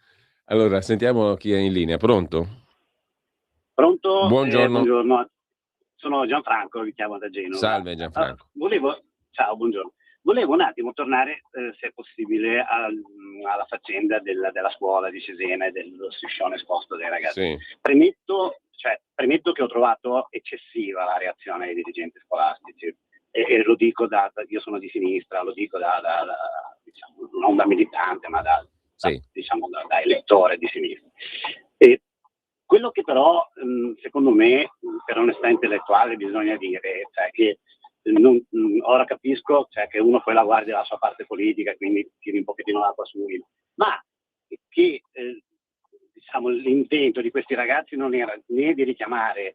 Allora, sentiamo chi è in linea. Pronto? Pronto? Buongiorno. Buongiorno. Sono Gianfranco, vi chiamo da Genova. Salve Gianfranco. Ciao, buongiorno. Volevo un attimo tornare, se è possibile, alla faccenda della scuola di Cesena e dello striscione esposto dai ragazzi. Sì. Premetto che ho trovato eccessiva la reazione dei dirigenti scolastici e lo dico io sono di sinistra, lo dico diciamo, non da militante, ma da elettore di sinistra. E quello che però, secondo me, per onestà intellettuale bisogna dire, cioè che ora capisco che uno poi la guardi la sua parte politica, quindi tiri un pochettino l'acqua sul mulino, ma che diciamo, l'intento di questi ragazzi non era né di richiamare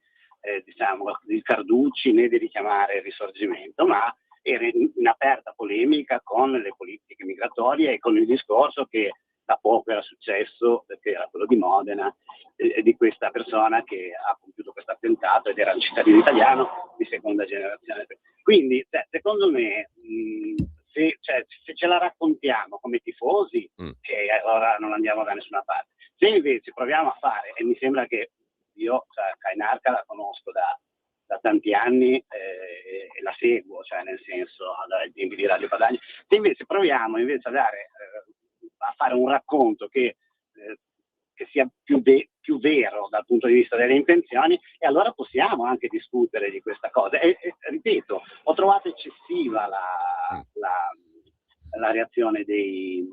il Carducci né di richiamare il Risorgimento, ma era in aperta polemica con le politiche migratorie e con il discorso che da poco era successo, perché era quello di Modena, di questa persona che ha compiuto questo attentato ed era un cittadino italiano di seconda generazione. Quindi, secondo me, se ce la raccontiamo come tifosi, allora non andiamo da nessuna parte. Se invece proviamo a fare, e mi sembra che io Cainarca la conosco da tanti anni e la seguo, nel senso dai tempi di Radio Padania, se invece proviamo a fare un racconto che sia più vero dal punto di vista delle intenzioni, e allora possiamo anche discutere di questa cosa. E ripeto, ho trovato eccessiva la reazione dei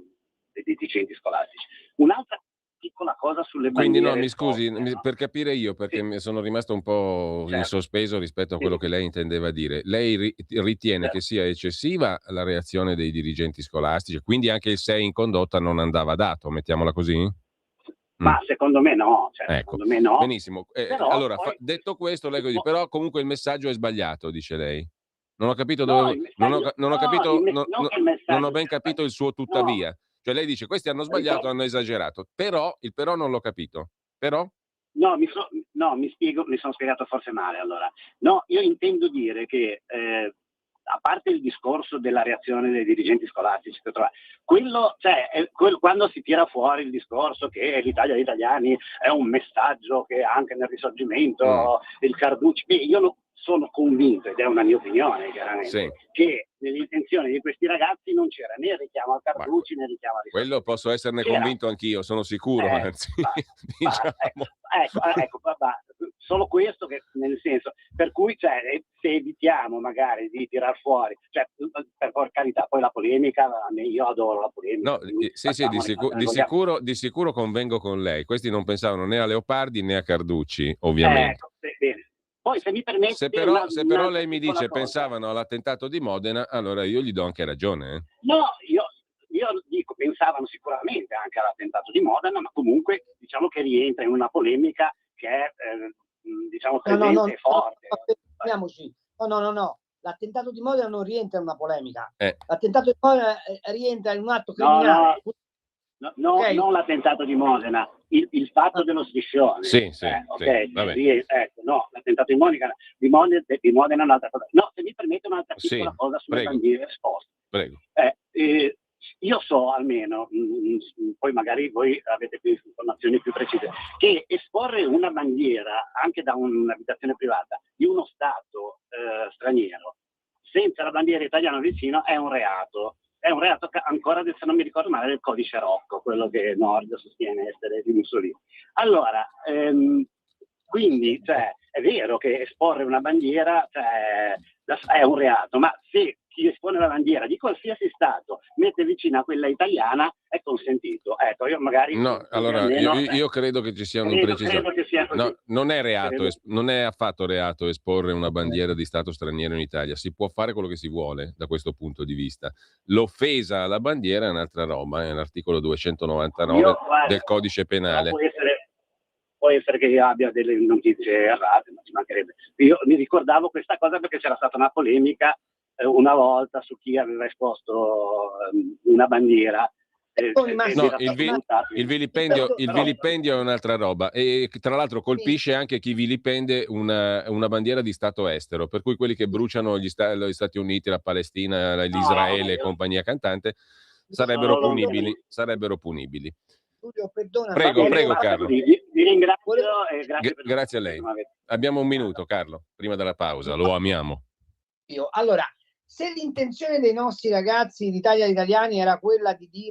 dirigenti scolastici. Un'altra piccola cosa sulle bandiere. Quindi mi scusi, per capire io, perché mi sono rimasto un po' in sospeso rispetto a quello che lei intendeva dire. Lei ritiene che sia eccessiva la reazione dei dirigenti scolastici, quindi anche il 6 in condotta non andava dato, mettiamola così? Ma secondo me no. Ecco. Secondo me no. Benissimo. Allora, detto questo, lei dice, però comunque il messaggio è sbagliato, dice lei. Non ho capito dove. Non ho ben capito il suo tuttavia. No. Cioè lei dice questi hanno sbagliato, hanno esagerato, però il però non l'ho capito. Però? No, mi sono spiegato forse male allora. No, io intendo dire che a parte il discorso della reazione dei dirigenti scolastici, quello, quando si tira fuori il discorso che l'Italia degli italiani è un messaggio che anche nel Risorgimento, il Carducci, io sono convinto, ed è una mia opinione chiaramente, che nelle intenzioni di questi ragazzi non c'era né il richiamo al Carducci né il richiamo al Risorgimento. Quello posso esserne convinto anch'io, sono sicuro, anzi. Ecco, solo questo, che nel senso, per cui se evitiamo magari di tirar fuori, per carità, poi la polemica, io adoro la polemica. No, di sicuro convengo con lei. Questi non pensavano né a Leopardi né a Carducci, ovviamente. Bene. Poi se mi permette, se però lei mi dice pensavano all'attentato di Modena, allora io gli do anche ragione. No, io dico pensavano sicuramente anche all'attentato di Modena, ma comunque diciamo che rientra in una polemica che è presente e forte. No. L'attentato di Modena non rientra in una polemica. L'attentato di Modena rientra in un atto criminale. No, non l'attentato di Modena, il fatto dello striscione. L'attentato di Modena è un'altra cosa. No, se mi permette un'altra piccola cosa sulle bandiere esposte. Prego. Io so almeno, poi magari voi avete più informazioni più precise, che esporre una bandiera anche da un'abitazione privata di uno Stato straniero senza la bandiera italiana vicino è un reato. È un reato che ancora adesso non mi ricordo male del codice Rocco, quello che Nord sostiene essere di Mussolini. Allora, quindi è vero che esporre una bandiera è un reato, ma se chi espone la bandiera di qualsiasi Stato mette vicino a quella italiana è consentito. Ecco, io magari... No, allora, io credo che ci sia un'imprecisione. No, non è reato, non è affatto reato esporre una bandiera di Stato straniero in Italia. Si può fare quello che si vuole da questo punto di vista. L'offesa alla bandiera è un'altra roba, è l'articolo 299 del codice penale. Può essere che io abbia delle notizie errate, ma ci mancherebbe. Io mi ricordavo questa cosa perché c'era stata una polemica una volta su chi aveva esposto una bandiera. Il vilipendio è un'altra roba, e tra l'altro colpisce anche chi vilipende una bandiera di Stato estero, per cui quelli che bruciano gli Stati Uniti, la Palestina, l'Israele e compagnia cantante sarebbero punibili. Giulio, perdona. Prego Carlo. Vi ringrazio e grazie a lei. Abbiamo un minuto, Carlo, prima della pausa, lo amiamo. Allora, se l'intenzione dei nostri ragazzi d'Italia italiani era quella di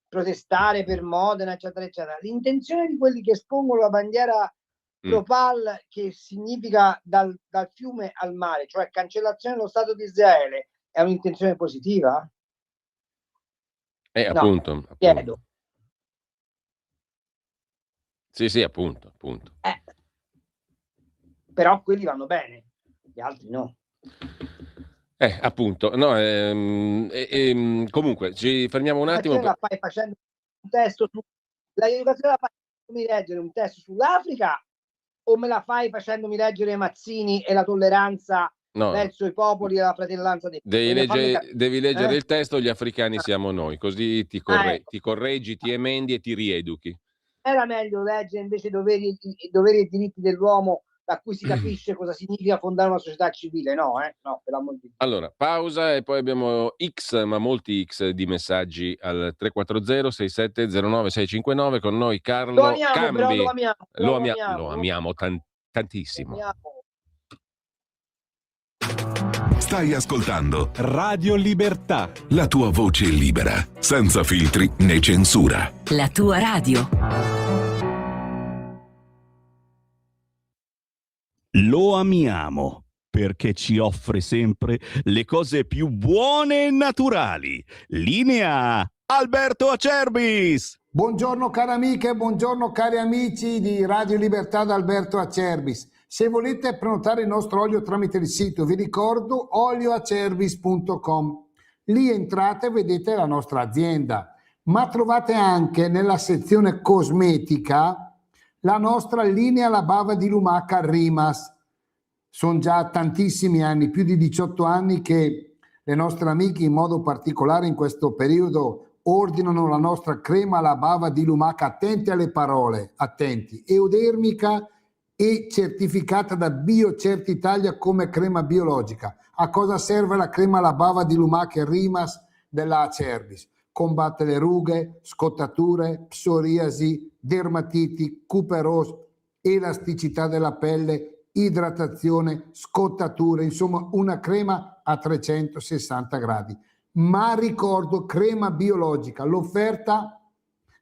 protestare per Modena, eccetera, eccetera, l'intenzione di quelli che espongono la bandiera Propal, che significa dal fiume al mare, cioè cancellazione dello Stato di Israele, è un'intenzione positiva? Appunto. Chiedo. Sì, appunto. Però quelli vanno bene, gli altri no. Appunto, no, comunque ci fermiamo un attimo. La fai facendo un testo l'educazione la fai leggere un testo sull'Africa, o me la fai facendomi leggere Mazzini e la tolleranza verso i popoli e la fratellanza dei popoli? Devi leggere il testo, gli africani siamo noi, così ti correggi, ti emendi e ti rieduchi. Era meglio leggere invece i doveri e diritti dell'uomo, da cui si capisce cosa significa fondare una società civile, no, per l'amor di Dio. Allora, pausa e poi abbiamo molti X di messaggi al 340-6709-659 con noi Carlo Cambi. Lo amiamo tantissimo. Stai ascoltando Radio Libertà, la tua voce libera, senza filtri né censura. La tua radio. Lo amiamo perché ci offre sempre le cose più buone e naturali. Linea Alberto Acerbis. Buongiorno cari amiche, buongiorno cari amici di Radio Libertà da Alberto Acerbis. Se volete prenotare il nostro olio tramite il sito, vi ricordo olioacerbis.com. Lì entrate e vedete la nostra azienda, ma trovate anche nella sezione cosmetica la nostra linea La Bava di Lumaca Rimas. Sono già tantissimi anni, più di 18 anni, che le nostre amiche, in modo particolare in questo periodo, ordinano la nostra crema La Bava di Lumaca. Attenti alle parole, attenti. Eudermica e certificata da BioCert Italia come crema biologica. A cosa serve la crema alla bava di lumache e Rimas della Acerbis? Combatte le rughe, scottature, psoriasi, dermatiti, cuperosi, elasticità della pelle, idratazione, scottature, insomma una crema a 360 gradi. Ma ricordo, crema biologica, l'offerta,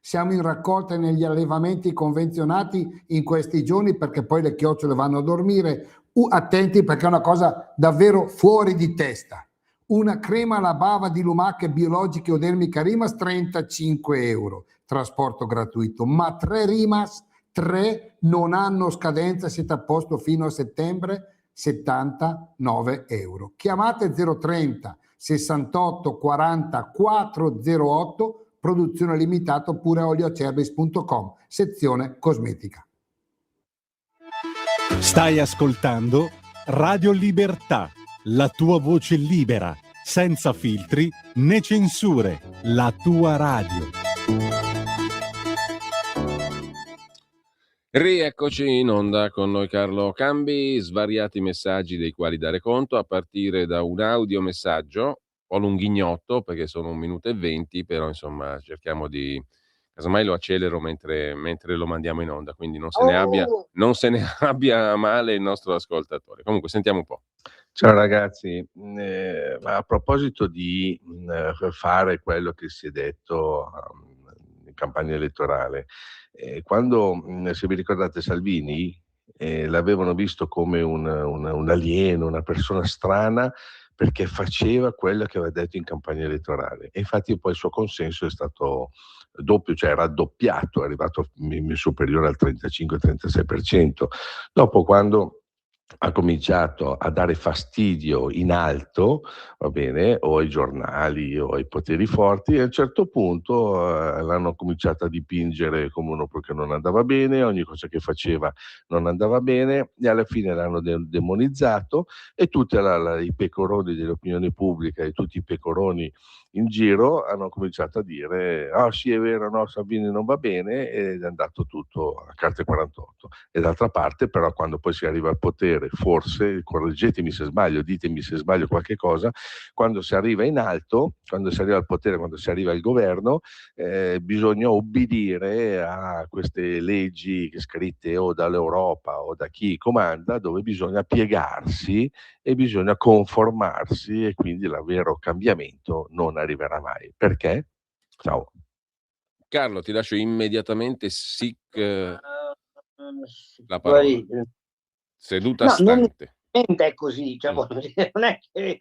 siamo in raccolta negli allevamenti convenzionati in questi giorni perché poi le chiocciole vanno a dormire. Attenti perché è una cosa davvero fuori di testa. Una crema alla bava di lumache biologiche Odermica Rimas 35 euro, trasporto gratuito, ma 3 Rimas, 3 non hanno scadenza, siete a posto fino a settembre, 79 euro. Chiamate 030 68 40 408, produzione limitata, oppure olioacerbis.com, sezione cosmetica. Stai ascoltando Radio Libertà, la tua voce libera, senza filtri né censure, la tua radio. Rieccoci in onda con noi Carlo Cambi, svariati messaggi dei quali dare conto, a partire da un audiomessaggio, un po' lunghignotto perché sono 1 minuto e 20, però insomma cerchiamo di... Casomai lo accelero mentre lo mandiamo in onda, quindi non se ne abbia male il nostro ascoltatore. Comunque sentiamo un po'. Ciao ragazzi, a proposito di fare quello che si è detto in campagna elettorale, quando, se vi ricordate, Salvini l'avevano visto come un alieno, una persona strana, perché faceva quello che aveva detto in campagna elettorale, e infatti poi il suo consenso è stato doppio, cioè raddoppiato, è arrivato superiore al 35-36%. Dopo, quando ha cominciato a dare fastidio in alto, va bene, o ai giornali o ai poteri forti, e a un certo punto l'hanno cominciato a dipingere come uno che non andava bene, ogni cosa che faceva non andava bene, e alla fine l'hanno demonizzato, e tutti i pecoroni dell'opinione pubblica e tutti i pecoroni in giro hanno cominciato a dire: ah sì, è vero, no, Salvini non va bene, ed è andato tutto a carte 48. E d'altra parte, però, quando poi si arriva al potere, forse, correggetemi se sbaglio, ditemi se sbaglio qualche cosa, quando si arriva in alto, quando si arriva al potere, quando si arriva al governo, bisogna obbedire a queste leggi scritte o dall'Europa o da chi comanda, dove bisogna piegarsi e bisogna conformarsi, e quindi il vero cambiamento non arriverà mai. Perché? Ciao. Carlo, ti lascio immediatamente la parola. Seduta stante. Non è così, cioè, non è che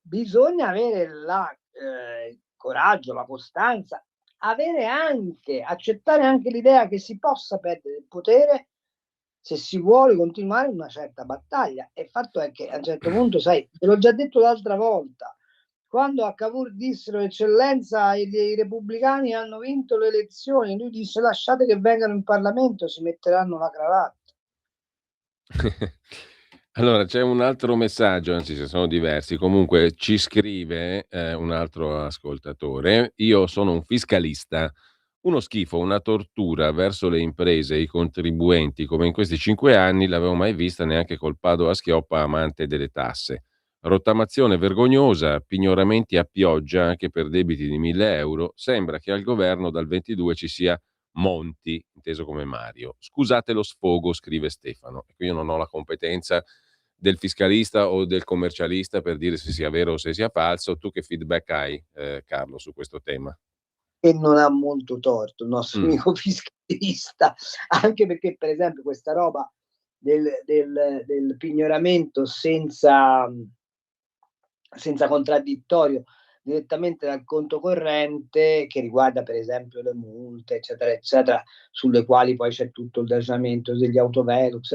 bisogna avere il coraggio, la costanza, accettare anche l'idea che si possa perdere il potere se si vuole continuare una certa battaglia. E il fatto è che a un certo punto, sai, te l'ho già detto l'altra volta, quando a Cavour dissero: eccellenza, i repubblicani hanno vinto le elezioni, lui disse: lasciate che vengano in Parlamento, si metteranno la cravatta. Allora, c'è un altro messaggio, anzi ce sono diversi. Comunque ci scrive un altro ascoltatore: io sono un fiscalista, uno schifo, una tortura verso le imprese e i contribuenti come in questi 5 anni l'avevo mai vista neanche col Padoa-Schioppa amante delle tasse. Rottamazione vergognosa, pignoramenti a pioggia anche per debiti di 1.000 euro. Sembra che al governo dal 22 ci sia Monti, inteso come Mario. Scusate lo sfogo, scrive Stefano. Io non ho la competenza del fiscalista o del commercialista per dire se sia vero o se sia falso. Tu che feedback hai, Carlo, su questo tema? E non ha molto torto il nostro amico fiscalista, anche perché, per esempio, questa roba del pignoramento senza contraddittorio direttamente dal conto corrente, che riguarda per esempio le multe, eccetera, eccetera, sulle quali poi c'è tutto il ragionamento degli autovelox,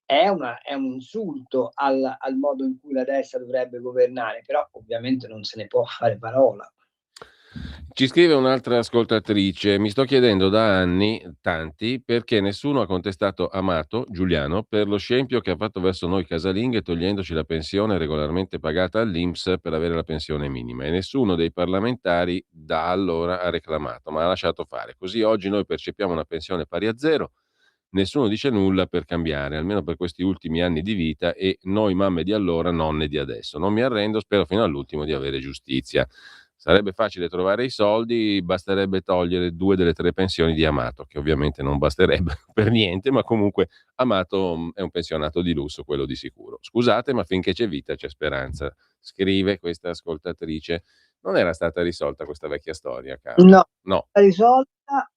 è un insulto al modo in cui la destra dovrebbe governare, però ovviamente non se ne può fare parola. Ci scrive un'altra ascoltatrice: mi sto chiedendo da anni, tanti, perché nessuno ha contestato Amato, Giuliano, per lo scempio che ha fatto verso noi casalinghe togliendoci la pensione regolarmente pagata all'INPS per avere la pensione minima, e nessuno dei parlamentari da allora ha reclamato, ma ha lasciato fare. Così oggi noi percepiamo una pensione pari a zero, nessuno dice nulla per cambiare, almeno per questi ultimi anni di vita, e noi mamme di allora, nonne di adesso. Non mi arrendo, spero fino all'ultimo di avere giustizia. Sarebbe facile trovare i soldi, basterebbe togliere 2 delle 3 pensioni di Amato, che ovviamente non basterebbe per niente, ma comunque Amato è un pensionato di lusso, quello di sicuro. Scusate, ma finché c'è vita c'è speranza, scrive questa ascoltatrice. Non era stata risolta questa vecchia storia, Carlo? No, risolta,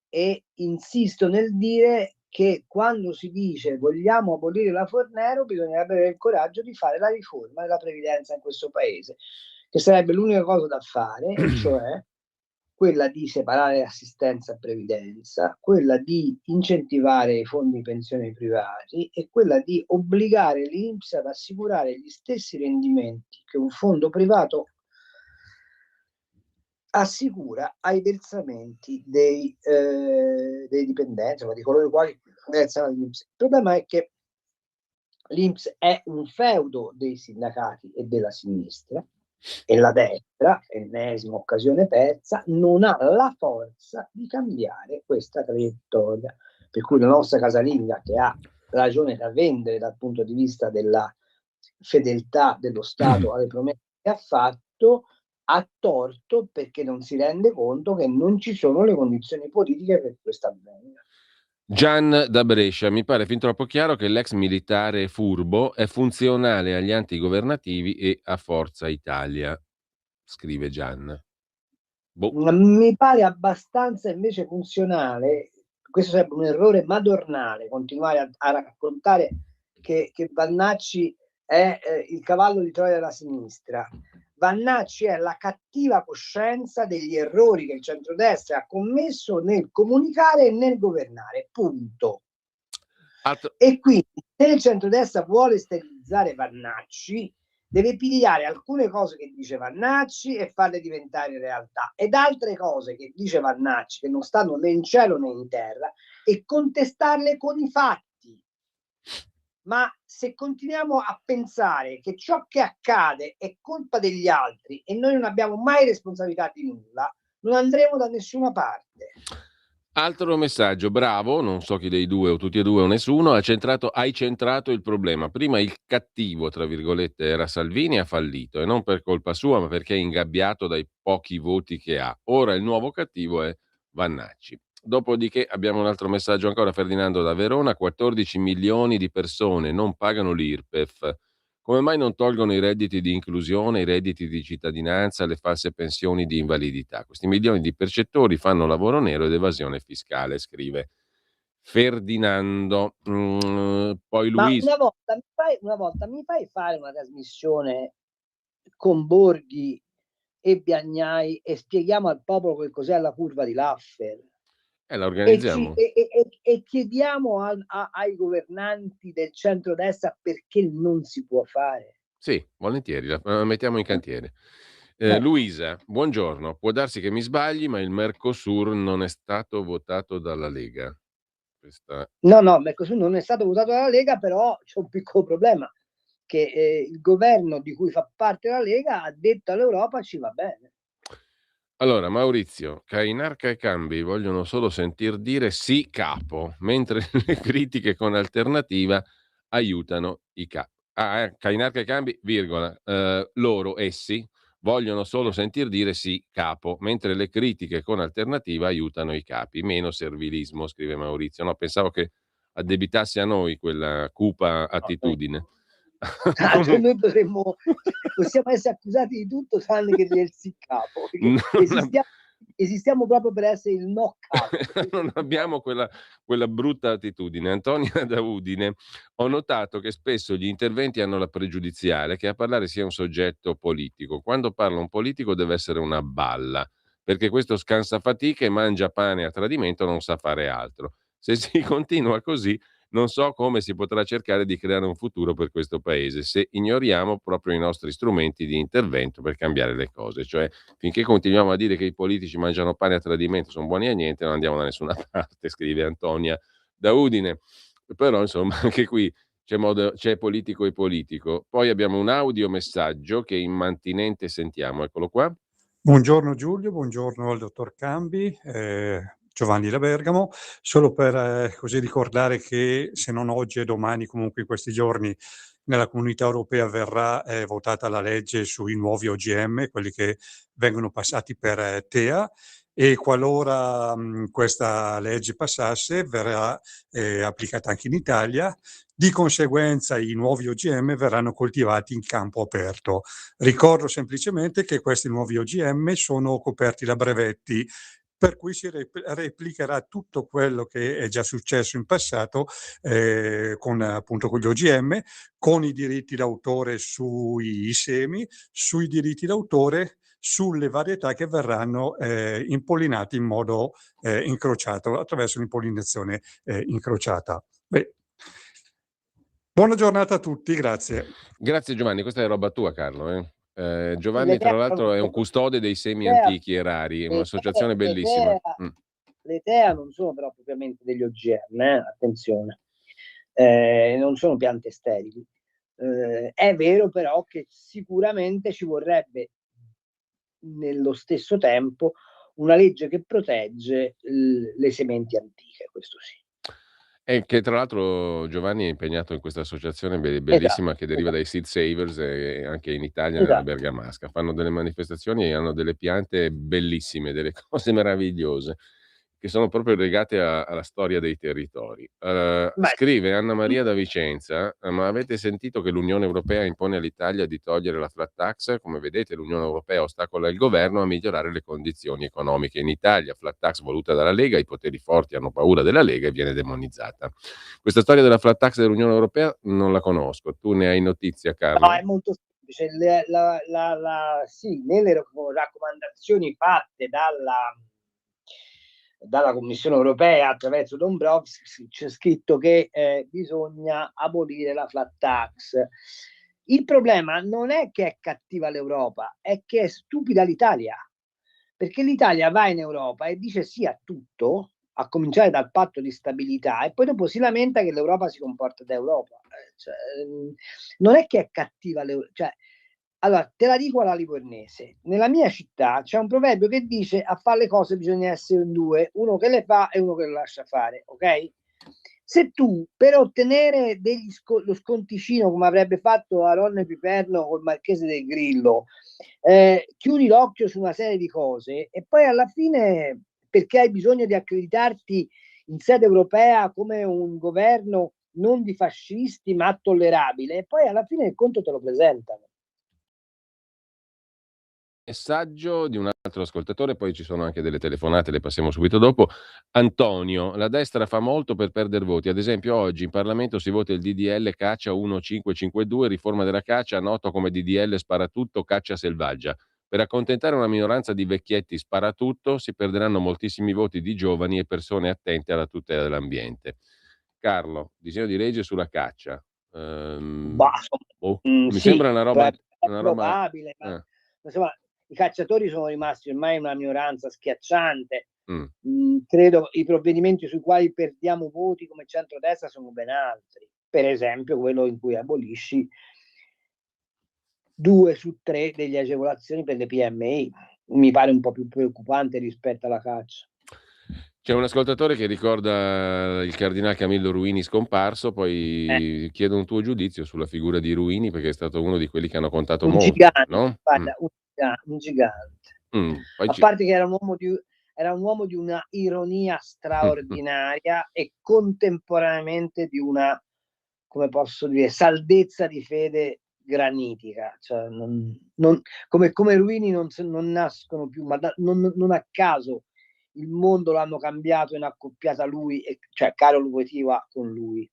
e insisto nel dire che quando si dice vogliamo abolire la Fornero bisognerebbe avere il coraggio di fare la riforma della previdenza in questo paese, che sarebbe l'unica cosa da fare, e cioè quella di separare assistenza e previdenza, quella di incentivare i fondi pensione privati e quella di obbligare l'INPS ad assicurare gli stessi rendimenti che un fondo privato assicura ai versamenti dei dipendenti, ma di coloro i quali versano all'INPS. Il problema è che l'INPS è un feudo dei sindacati e della sinistra, e la destra, ennesima occasione persa, non ha la forza di cambiare questa traiettoria, per cui la nostra casalinga, che ha ragione da vendere dal punto di vista della fedeltà dello Stato alle promesse che ha fatto, ha torto, perché non si rende conto che non ci sono le condizioni politiche per questo avvenga. Gian da Brescia: mi pare fin troppo chiaro che l'ex militare furbo è funzionale agli antigovernativi e a Forza Italia, scrive Gian. Mi pare abbastanza invece funzionale, questo sarebbe un errore madornale, continuare a raccontare che Vannacci è il cavallo di Troia della sinistra. Vannacci è la cattiva coscienza degli errori che il centrodestra ha commesso nel comunicare e nel governare, punto. E quindi, se il centrodestra vuole sterilizzare Vannacci, deve pigliare alcune cose che dice Vannacci e farle diventare realtà, ed altre cose che dice Vannacci che non stanno né in cielo né in terra, e contestarle con i fatti. Ma se continuiamo a pensare che ciò che accade è colpa degli altri e noi non abbiamo mai responsabilità di nulla, non andremo da nessuna parte. Altro messaggio: bravo, non so chi dei due o tutti e due o nessuno, hai centrato il problema. Prima il cattivo, tra virgolette, era Salvini, ha fallito, e non per colpa sua, ma perché è ingabbiato dai pochi voti che ha. Ora il nuovo cattivo è Vannacci. Dopodiché abbiamo un altro messaggio ancora, Ferdinando da Verona: 14 milioni di persone non pagano l'IRPEF. Come mai non tolgono i redditi di inclusione, i redditi di cittadinanza, le false pensioni di invalidità? Questi milioni di percettori fanno lavoro nero ed evasione fiscale, scrive Ferdinando. Poi Luisa. Una volta mi fai fare una trasmissione con Borghi e Biagnai e spieghiamo al popolo che cos'è la curva di Laffer? La organizziamo. E chiediamo ai governanti del centrodestra perché non si può fare. Sì, volentieri, la mettiamo in cantiere. Luisa, buongiorno. Può darsi che mi sbagli, ma il Mercosur non è stato votato dalla Lega. No, il Mercosur non è stato votato dalla Lega, però c'è un piccolo problema, che il governo di cui fa parte la Lega ha detto all'Europa ci va bene. Allora, Maurizio, Cainarca e Cambi vogliono solo sentir dire sì capo, mentre le critiche con Alternativa aiutano i capi. Cainarca e Cambi, virgola, essi, vogliono solo sentir dire sì capo, mentre le critiche con Alternativa aiutano i capi. Meno servilismo, scrive Maurizio. No, pensavo che addebitasse a noi quella cupa attitudine. Noi possiamo essere accusati di tutto tranne che del sì capo, esistiamo proprio per essere il no capo. Non abbiamo quella brutta attitudine. Antonia da Udine: ho notato che spesso gli interventi hanno la pregiudiziale che a parlare sia un soggetto politico. Quando parla un politico deve essere una balla, perché questo scansa fatica e mangia pane a tradimento, non sa fare altro. Se si continua così, non so come si potrà cercare di creare un futuro per questo paese, se ignoriamo proprio i nostri strumenti di intervento per cambiare le cose. Cioè, finché continuiamo a dire che i politici mangiano pane a tradimento, sono buoni a niente, non andiamo da nessuna parte, scrive Antonia da Udine. Però, insomma, anche qui c'è politico e politico. Poi abbiamo un audiomessaggio che immantinente sentiamo, eccolo qua. Buongiorno Giulio, buongiorno al dottor Cambi. Giovanni da Bergamo, solo per così ricordare che se non oggi e domani, comunque in questi giorni, nella Comunità Europea verrà votata la legge sui nuovi OGM, quelli che vengono passati per TEA, e qualora questa legge passasse verrà applicata anche in Italia. Di conseguenza i nuovi OGM verranno coltivati in campo aperto. Ricordo semplicemente che questi nuovi OGM sono coperti da brevetti, per cui si replicherà tutto quello che è già successo in passato appunto con gli OGM, con i diritti d'autore sui semi, sui diritti d'autore sulle varietà che verranno impollinate in modo incrociato, attraverso l'impollinazione incrociata. Beh, buona giornata a tutti, grazie. Grazie Giovanni, questa è roba tua, Carlo. Giovanni, tra l'altro, è un custode dei semi antichi e rari, è un'associazione bellissima. Le TEA non sono però propriamente degli OGM, attenzione, non sono piante sterili. È vero però che sicuramente ci vorrebbe nello stesso tempo una legge che protegge le sementi antiche, questo sì. E che tra l'altro Giovanni è impegnato in questa associazione bellissima che deriva dai Seed Savers e anche in Italia, nella Bergamasca. Fanno delle manifestazioni e hanno delle piante bellissime, delle cose meravigliose, che sono proprio legate alla storia dei territori. Scrive Anna Maria da Vicenza: ma avete sentito che l'Unione Europea impone all'Italia di togliere la flat tax? Come vedete, l'Unione Europea ostacola il governo a migliorare le condizioni economiche in Italia. Flat tax voluta dalla Lega, i poteri forti hanno paura della Lega e viene demonizzata. Questa storia della flat tax dell'Unione Europea non la conosco. Tu ne hai notizia, Carlo? No, è molto semplice. Sì, nelle raccomandazioni fatte dalla Commissione Europea attraverso Dombrovskis c'è scritto che bisogna abolire la flat tax. Il problema non è che è cattiva l'Europa, è che è stupida l'Italia, perché l'Italia va in Europa e dice sì a tutto, a cominciare dal patto di stabilità, e poi dopo si lamenta che l'Europa si comporta da Europa. Non è che è cattiva l'Europa, allora, te la dico alla livornese. Nella mia città c'è un proverbio che dice: a fare le cose bisogna essere in due, uno che le fa e uno che le lascia fare, ok? Se tu, per ottenere lo sconticino, come avrebbe fatto Aronne Piperno col Marchese del Grillo, chiudi l'occhio su una serie di cose e poi alla fine, perché hai bisogno di accreditarti in sede europea come un governo non di fascisti ma tollerabile, e poi alla fine il conto te lo presentano. Messaggio di un altro ascoltatore, poi ci sono anche delle telefonate, le passiamo subito dopo. Antonio: la destra fa molto per perdere voti, ad esempio oggi in Parlamento si vota il DDL caccia 1552, riforma della caccia, noto come DDL sparatutto caccia selvaggia. Per accontentare una minoranza di vecchietti sparatutto si perderanno moltissimi voti di giovani e persone attente alla tutela dell'ambiente. Carlo, disegno di legge sulla caccia. Mi sembra una roba probabile, ma insomma i cacciatori sono rimasti ormai una minoranza schiacciante. Credo i provvedimenti sui quali perdiamo voti come centrodestra sono ben altri, per esempio quello in cui abolisci 2 su 3 delle agevolazioni per le PMI. Mi pare un po' più preoccupante rispetto alla caccia. C'è un ascoltatore che ricorda il cardinale Camillo Ruini scomparso, poi chiedo un tuo giudizio sulla figura di Ruini, perché è stato uno di quelli che hanno contato molto, gigante, no? Guarda, un gigante. A parte che era un uomo di una ironia straordinaria e contemporaneamente di una, come posso dire, saldezza di fede granitica. Cioè, come Ruini non nascono più, ma non a caso il mondo l'hanno cambiato in accoppiata lui, cioè Carlo Wojtyła con lui.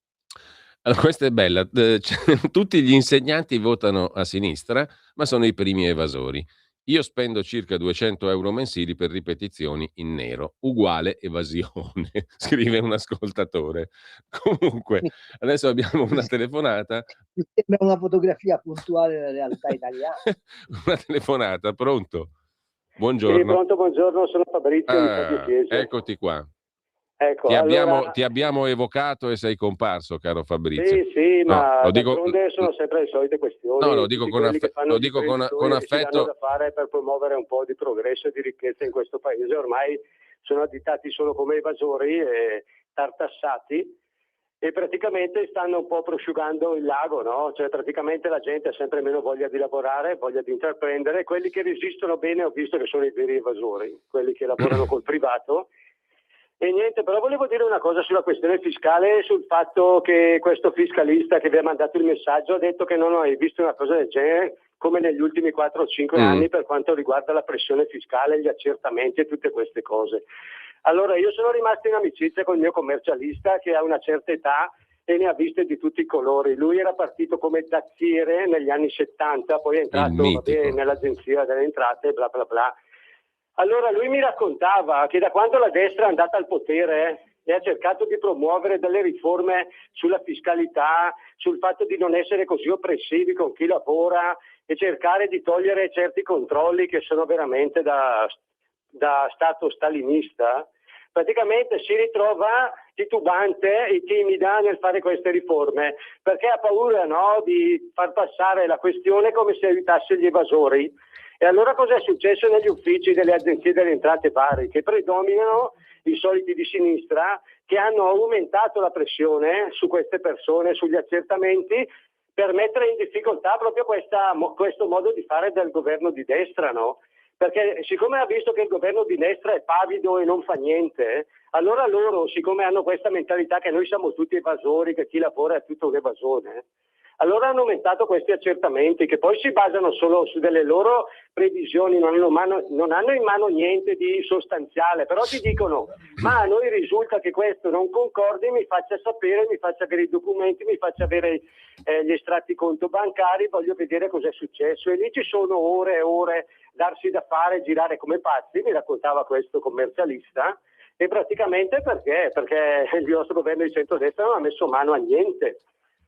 Allora, questa è bella. Tutti gli insegnanti votano a sinistra, ma sono i primi evasori. Io spendo circa 200 euro mensili per ripetizioni in nero, uguale evasione, scrive un ascoltatore. Comunque, adesso abbiamo una telefonata. Mi sembra una fotografia puntuale della realtà italiana. Una telefonata, pronto? Buongiorno. Sì, pronto, buongiorno, sono Fabrizio. Eccoti qua. Ecco, ti abbiamo evocato e sei comparso, caro Fabrizio. Sì, No, ma lo dico, d'altronde sono sempre le solite questioni. no, lo dico tutti con, quelli che fanno lo gli dico con imprenditori che si danno affetto. da fare per promuovere un po' di progresso e di ricchezza in questo paese ormai sono additati solo come evasori e tartassati, e praticamente stanno un po' prosciugando il lago, no? Cioè praticamente la gente ha sempre meno voglia di lavorare, voglia di intraprendere. Quelli che resistono bene ho visto che sono i veri evasori, quelli che lavorano col privato. E niente, però volevo dire una cosa sulla questione fiscale, sul fatto che questo fiscalista che vi ha mandato il messaggio ha detto che non ho visto una cosa del genere come negli ultimi 4 o 5 anni per quanto riguarda la pressione fiscale, gli accertamenti e tutte queste cose. Allora io sono rimasto in amicizia con il mio commercialista che ha una certa età e ne ha viste di tutti i colori. Lui era partito come dazziere negli anni 70, poi è entrato nell'agenzia delle entrate, bla bla bla. Allora lui mi raccontava che da quando la destra è andata al potere e ha cercato di promuovere delle riforme sulla fiscalità, sul fatto di non essere così oppressivi con chi lavora e cercare di togliere certi controlli che sono veramente da stato stalinista, praticamente si ritrova titubante e timida nel fare queste riforme perché ha paura, no, di far passare la questione come se aiutasse gli evasori. E allora cosa è successo negli uffici delle agenzie delle entrate vari? Che predominano i soliti di sinistra che hanno aumentato la pressione su queste persone, sugli accertamenti, per mettere in difficoltà proprio questo modo di fare del governo di destra, no? Perché siccome ha visto che il governo di destra è pavido e non fa niente, allora loro, siccome hanno questa mentalità che noi siamo tutti evasori, che chi lavora è tutto un evasore, allora hanno aumentato questi accertamenti che poi si basano solo su delle loro previsioni, non hanno in mano niente di sostanziale, però ti dicono ma a noi risulta che questo non concordi, mi faccia sapere, mi faccia avere i documenti, mi faccia avere gli estratti conto bancari, voglio vedere cosa è successo, e lì ci sono ore e ore darsi da fare, girare come pazzi, mi raccontava questo commercialista. E praticamente perché il nostro governo di centrodestra non ha messo mano a niente.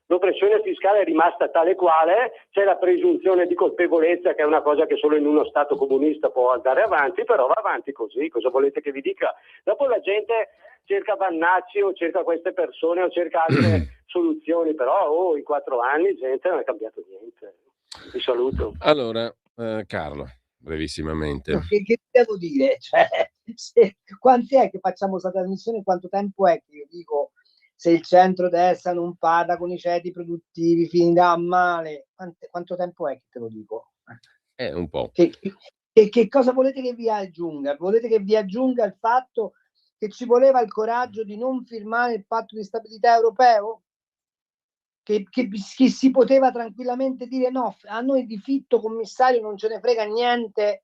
L'oppressione fiscale è rimasta tale quale, c'è la presunzione di colpevolezza che è una cosa che solo in uno Stato comunista può andare avanti, però va avanti così, cosa volete che vi dica? Dopo la gente cerca Vannacci o cerca queste persone o cerca altre soluzioni, però in 4 anni gente non è cambiato niente. Vi saluto. Allora, Carlo, brevissimamente. Che devo dire? Cioè, quanti è che facciamo questa trasmissione? Quanto tempo è che io dico se il centrodestra non parla con i ceti produttivi finirà male? Quanto tempo è che te lo dico? Un po'. Che cosa volete che vi aggiunga? Volete che vi aggiunga il fatto che ci voleva il coraggio di non firmare il patto di stabilità europeo? Che si poteva tranquillamente dire no, a noi di Fitto commissario non ce ne frega niente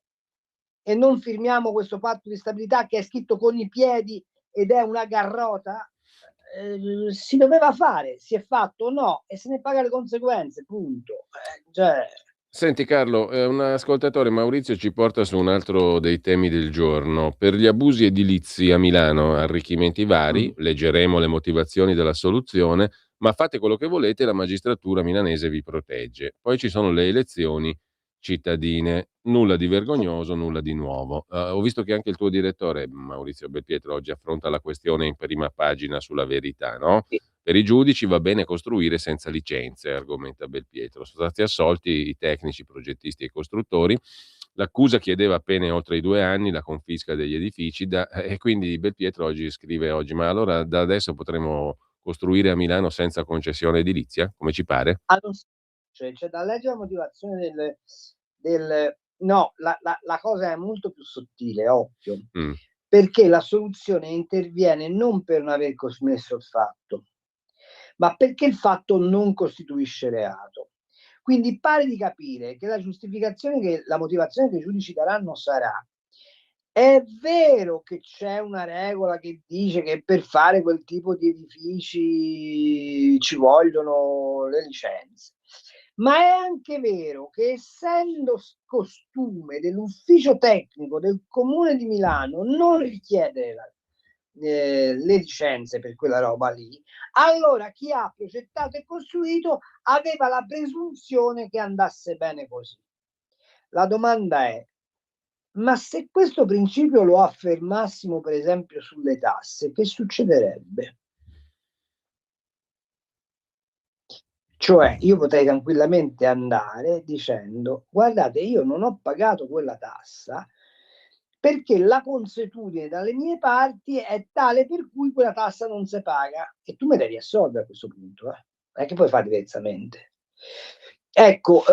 e non firmiamo questo patto di stabilità che è scritto con i piedi ed è una garrota. Si doveva fare, si è fatto o no, e se ne paga le conseguenze, punto. Senti Carlo, un ascoltatore, Maurizio, ci porta su un altro dei temi del giorno. Per gli abusi edilizi a Milano, arricchimenti vari, leggeremo le motivazioni della soluzione, ma fate quello che volete, la magistratura milanese vi protegge. Poi ci sono le elezioni cittadine, nulla di vergognoso, nulla di nuovo. Ho visto che anche il tuo direttore, Maurizio Belpietro, oggi affronta la questione in prima pagina sulla Verità, no? Per i giudici va bene costruire senza licenze, argomenta Belpietro. Sono stati assolti i tecnici, i progettisti e i costruttori. L'accusa chiedeva pene oltre i 2 anni, la confisca degli edifici, e quindi Belpietro scrive, ma allora da adesso potremo costruire a Milano senza concessione edilizia, come ci pare? C'è da leggere la motivazione no, la cosa è molto più sottile, occhio, perché la soluzione interviene non per non aver commesso il fatto, ma perché il fatto non costituisce reato. Quindi pare di capire che la giustificazione, la motivazione che i giudici daranno sarà: è vero che c'è una regola che dice che per fare quel tipo di edifici ci vogliono le licenze, ma è anche vero che essendo costume dell'ufficio tecnico del Comune di Milano non richiedere le licenze per quella roba lì, allora chi ha progettato e costruito aveva la presunzione che andasse bene così. La domanda è: ma se questo principio lo affermassimo per esempio sulle tasse, che succederebbe? Cioè io potrei tranquillamente andare dicendo: guardate, io non ho pagato quella tassa perché la consuetudine dalle mie parti è tale per cui quella tassa non si paga, e tu mi devi assolvere a questo punto, non è che puoi fare diversamente. Ecco,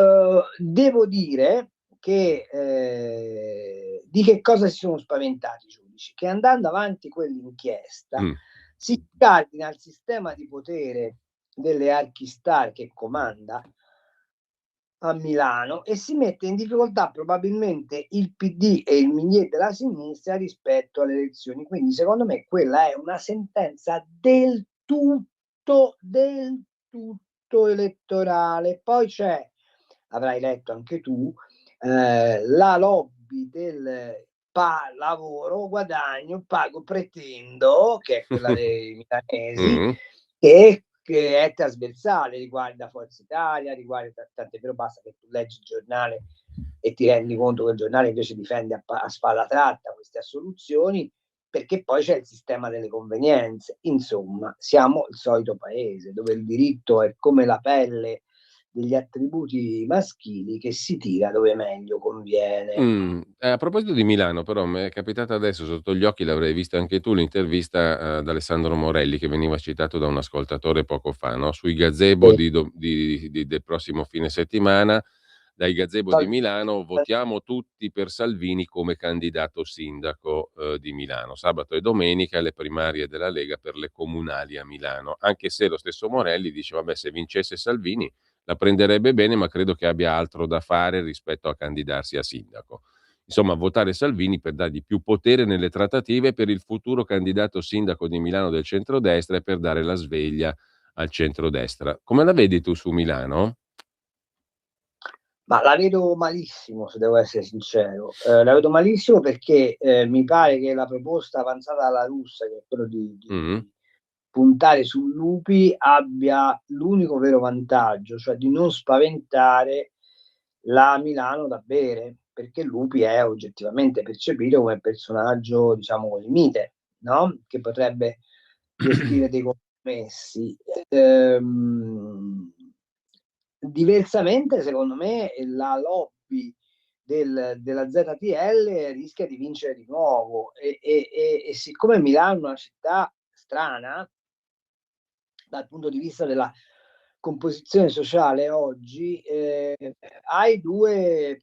devo dire che di che cosa si sono spaventati i giudici? Che andando avanti quell'inchiesta si cardina il sistema di potere delle archistar che comanda a Milano e si mette in difficoltà probabilmente il PD e il Minier della sinistra rispetto alle elezioni. Quindi secondo me quella è una sentenza del tutto elettorale. Poi c'è, avrai letto anche tu, la lobby del lavoro, guadagno, pago, pretendo, che è quella dei milanesi, che è trasversale, riguarda Forza Italia, riguarda tant'è vero, basta che tu leggi il giornale e ti rendi conto che il giornale invece difende a spada tratta queste assoluzioni, perché poi c'è il sistema delle convenienze. Insomma, siamo il solito paese dove il diritto è come la pelle degli attributi maschili che si tira dove meglio conviene. A proposito di Milano, però, mi è capitata adesso sotto gli occhi, l'avrei vista anche tu, l'intervista ad Alessandro Morelli che veniva citato da un ascoltatore poco fa, no? Sui gazebo del prossimo fine settimana. Dai gazebo di Milano: votiamo tutti per Salvini come candidato sindaco di Milano. Sabato e domenica le primarie della Lega per le comunali a Milano, anche se lo stesso Morelli dice vabbè, se vincesse Salvini la prenderebbe bene, ma credo che abbia altro da fare rispetto a candidarsi a sindaco. Insomma, votare Salvini per dargli più potere nelle trattative per il futuro candidato sindaco di Milano del centrodestra e per dare la sveglia al centrodestra. Come la vedi tu su Milano? Ma la vedo malissimo, se devo essere sincero. La vedo malissimo perché mi pare che la proposta avanzata dalla Russa, che è quello di puntare su Lupi, abbia l'unico vero vantaggio, cioè di non spaventare la Milano da bere, perché Lupi è oggettivamente percepito come personaggio, diciamo così, mite, no? Che potrebbe gestire dei compromessi. Diversamente, secondo me, la lobby della ZTL rischia di vincere di nuovo e siccome Milano è una città strana dal punto di vista della composizione sociale oggi, hai due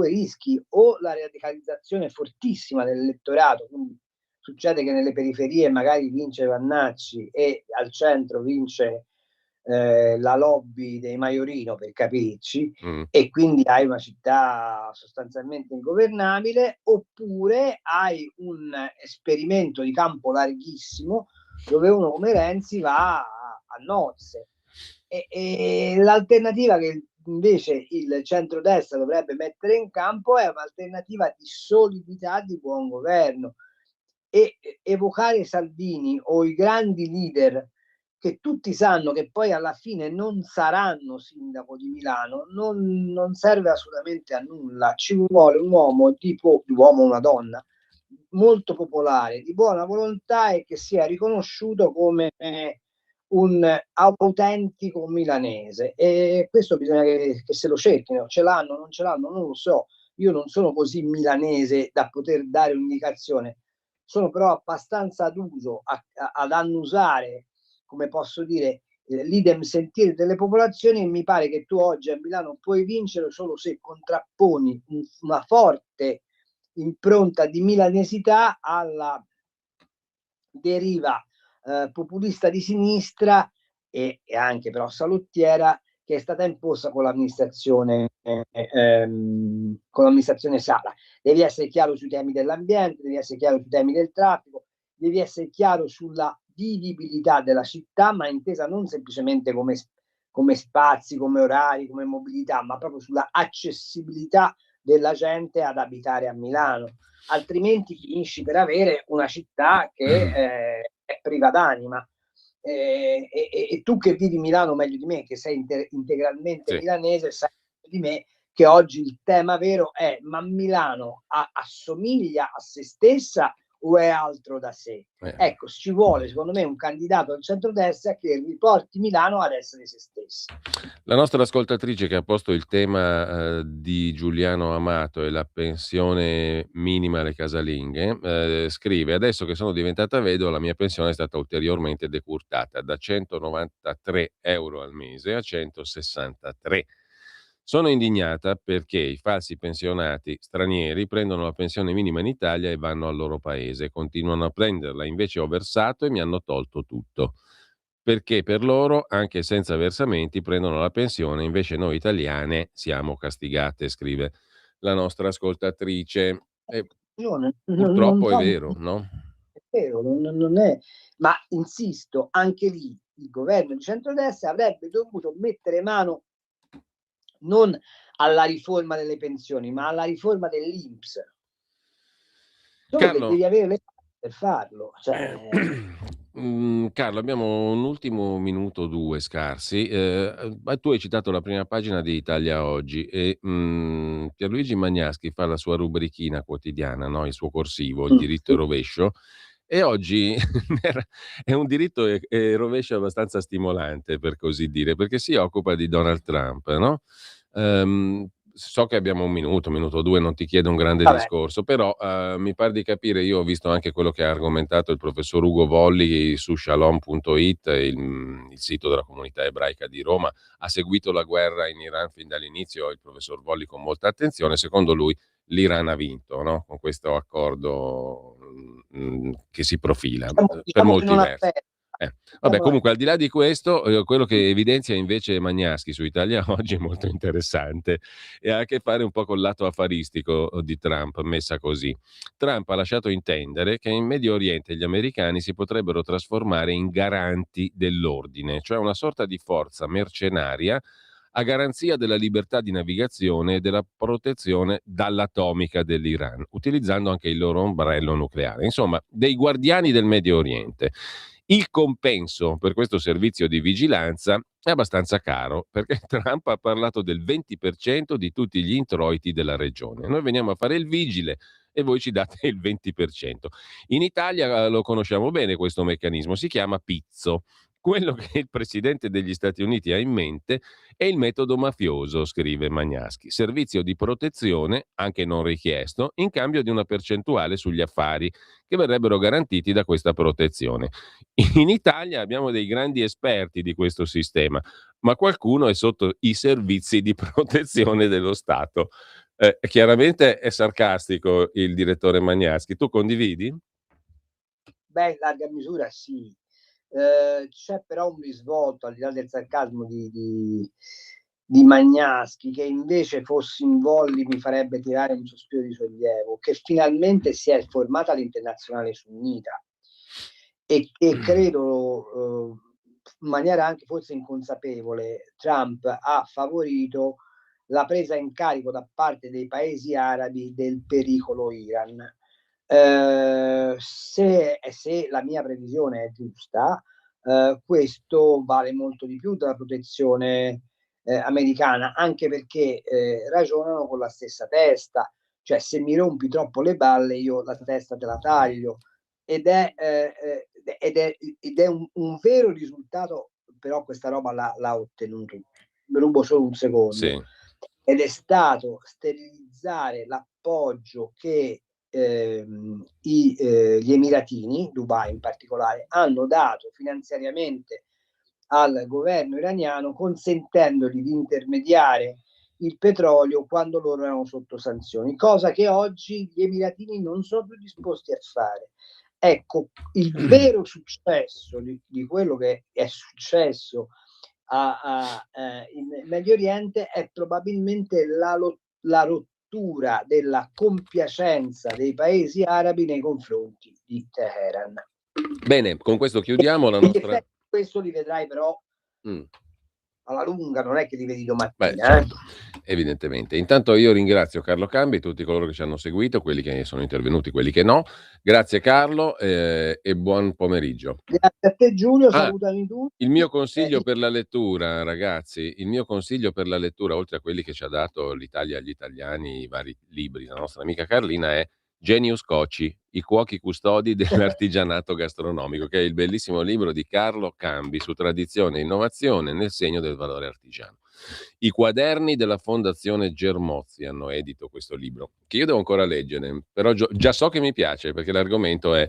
rischi: o la radicalizzazione fortissima dell'elettorato, quindi succede che nelle periferie magari vince Vannacci e al centro vince la lobby dei Maiorino, per capirci, e quindi hai una città sostanzialmente ingovernabile, oppure hai un esperimento di campo larghissimo dove uno come Renzi va a nozze. E l'alternativa che invece il centrodestra dovrebbe mettere in campo è un'alternativa di solidità, di buon governo, e evocare Salvini o i grandi leader che tutti sanno che poi alla fine non saranno sindaco di Milano non serve assolutamente a nulla. Ci vuole un uomo o una donna molto popolare, di buona volontà e che sia riconosciuto come un autentico milanese, e questo bisogna che se lo cerchino. Ce l'hanno, non ce l'hanno, non lo so. Io non sono così milanese da poter dare un'indicazione, sono però abbastanza ad uso ad annusare, come posso dire, l'idem sentire delle popolazioni, e mi pare che tu oggi a Milano puoi vincere solo se contrapponi una forte impronta di milanesità alla deriva populista di sinistra e anche però salottiera che è stata imposta con l'amministrazione Sala. Devi essere chiaro sui temi dell'ambiente, devi essere chiaro sui temi del traffico, devi essere chiaro sulla vivibilità della città, ma intesa non semplicemente come spazi, come orari, come mobilità, ma proprio sulla accessibilità della gente ad abitare a Milano. Altrimenti finisci per avere una città che è priva d'anima. E tu che vivi Milano meglio di me, che sei integralmente milanese, sai di me che oggi il tema vero è: ma Milano assomiglia a se stessa o è altro da sé? Ecco, ci vuole secondo me un candidato al centrodestra che riporti Milano ad essere se stessa. La nostra ascoltatrice che ha posto il tema di Giuliano Amato e la pensione minima alle casalinghe scrive: adesso che sono diventata vedova la mia pensione è stata ulteriormente decurtata da 193 euro al mese a 163. Sono indignata perché i falsi pensionati stranieri prendono la pensione minima in Italia e vanno al loro paese, continuano a prenderla, invece ho versato e mi hanno tolto tutto. Perché per loro, anche senza versamenti, prendono la pensione, invece noi italiane siamo castigate, scrive la nostra ascoltatrice. Purtroppo è vero, no? È vero, non è, ma insisto, anche lì il governo di centrodestra avrebbe dovuto mettere mano non alla riforma delle pensioni, ma alla riforma dell'INPS. Carlo, devi avere le per farlo. Carlo, abbiamo un ultimo minuto o due scarsi. Tu hai citato la prima pagina di Italia Oggi e Pierluigi Magnaschi fa la sua rubrichina quotidiana, no? Il suo corsivo, il diritto e rovescio. E oggi è un diritto e rovescio abbastanza stimolante, per così dire, perché si occupa di Donald Trump, no? So che abbiamo un minuto o due, non ti chiedo un grande discorso, però mi pare di capire, io ho visto anche quello che ha argomentato il professor Ugo Volli su shalom.it, il sito della comunità ebraica di Roma, ha seguito la guerra in Iran fin dall'inizio, il professor Volli con molta attenzione, secondo lui l'Iran ha vinto, no? Con questo accordo che si profila per molti versi. Vabbè, comunque al di là di questo, quello che evidenzia invece Magnaschi su Italia Oggi è molto interessante e ha a che fare un po' col lato affaristico di Trump, messa così. Trump ha lasciato intendere che in Medio Oriente gli americani si potrebbero trasformare in garanti dell'ordine, cioè una sorta di forza mercenaria a garanzia della libertà di navigazione e della protezione dall'atomica dell'Iran, utilizzando anche il loro ombrello nucleare. Insomma, dei guardiani del Medio Oriente. Il compenso per questo servizio di vigilanza è abbastanza caro, perché Trump ha parlato del 20% di tutti gli introiti della regione. Noi veniamo a fare il vigile e voi ci date il 20%. In Italia lo conosciamo bene questo meccanismo, si chiama pizzo. Quello che il presidente degli Stati Uniti ha in mente è il metodo mafioso, scrive Magnaschi. Servizio di protezione, anche non richiesto, in cambio di una percentuale sugli affari che verrebbero garantiti da questa protezione. In Italia abbiamo dei grandi esperti di questo sistema, ma qualcuno è sotto i servizi di protezione dello Stato. Chiaramente è sarcastico il direttore Magnaschi. Tu condividi? Beh, in larga misura sì. C'è però un risvolto, al di là del sarcasmo di Magnaschi, che invece fossi in Volli mi farebbe tirare un sospiro di sollievo, che finalmente si è formata l'internazionale sunnita e credo in maniera anche forse inconsapevole Trump ha favorito la presa in carico da parte dei paesi arabi del pericolo Iran. Se la mia previsione è giusta, questo vale molto di più della protezione americana, anche perché ragionano con la stessa testa, cioè se mi rompi troppo le balle io la testa te la taglio, ed è un vero risultato, però questa roba l'ha ottenuto. Mi rubo solo un secondo. Sì. Ed è stato sterilizzare l'appoggio che gli Emiratini, Dubai in particolare, hanno dato finanziariamente al governo iraniano, consentendogli di intermediare il petrolio quando loro erano sotto sanzioni, cosa che oggi gli Emiratini non sono più disposti a fare. Ecco, il vero successo di quello che è successo in Medio Oriente è probabilmente la rottura della compiacenza dei paesi arabi nei confronti di Teheran. Bene, con questo chiudiamo la nostra... Questo li vedrai però alla lunga non è che li vedi domattina. Beh, certo, evidentemente. Intanto io ringrazio Carlo Cambi e tutti coloro che ci hanno seguito, quelli che sono intervenuti, quelli che no. Grazie Carlo e buon pomeriggio. Grazie a te Giulio, salutami tutti. Il mio consiglio per la lettura, ragazzi, il mio consiglio per la lettura, oltre a quelli che ci ha dato l'Italia agli italiani, i vari libri, la nostra amica Carlina, è Genius Coci, i cuochi custodi dell'artigianato gastronomico, che è il bellissimo libro di Carlo Cambi su tradizione e innovazione nel segno del valore artigiano. I quaderni della Fondazione Germozzi hanno edito questo libro, che io devo ancora leggere, però già so che mi piace, perché l'argomento è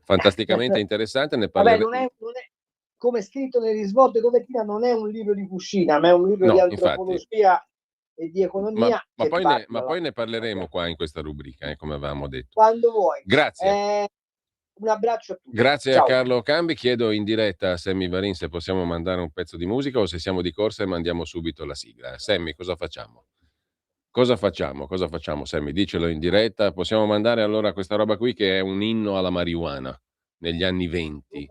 fantasticamente interessante. Ne Vabbè, parleremo. non è come scritto nel risvolto copertina, non è un libro di cucina, ma è un libro di antropologia e di economia. Ma poi ne parleremo qua in questa rubrica, come avevamo detto. Quando vuoi. Grazie. Un abbraccio a tutti. Grazie Ciao. a Carlo Cambi. Chiedo in diretta a Sammy Varin se possiamo mandare un pezzo di musica o se siamo di corsa e mandiamo subito la sigla. Sammy, cosa facciamo? Cosa facciamo, Sammy? Dicelo in diretta. Possiamo mandare allora questa roba qui che è un inno alla marijuana negli anni 20.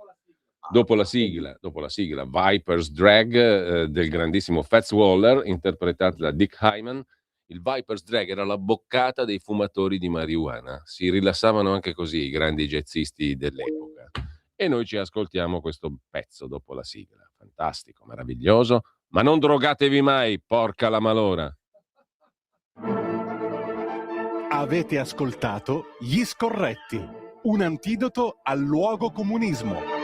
Dopo la sigla, Viper's Drag del grandissimo Fats Waller, interpretato da Dick Hyman. Il Viper's Drag era la boccata dei fumatori di marijuana. Si rilassavano anche così i grandi jazzisti dell'epoca. E noi ci ascoltiamo questo pezzo dopo la sigla. Fantastico, meraviglioso. Ma non drogatevi mai, porca la malora. Avete ascoltato Gli Scorretti, un antidoto al luogo comunismo.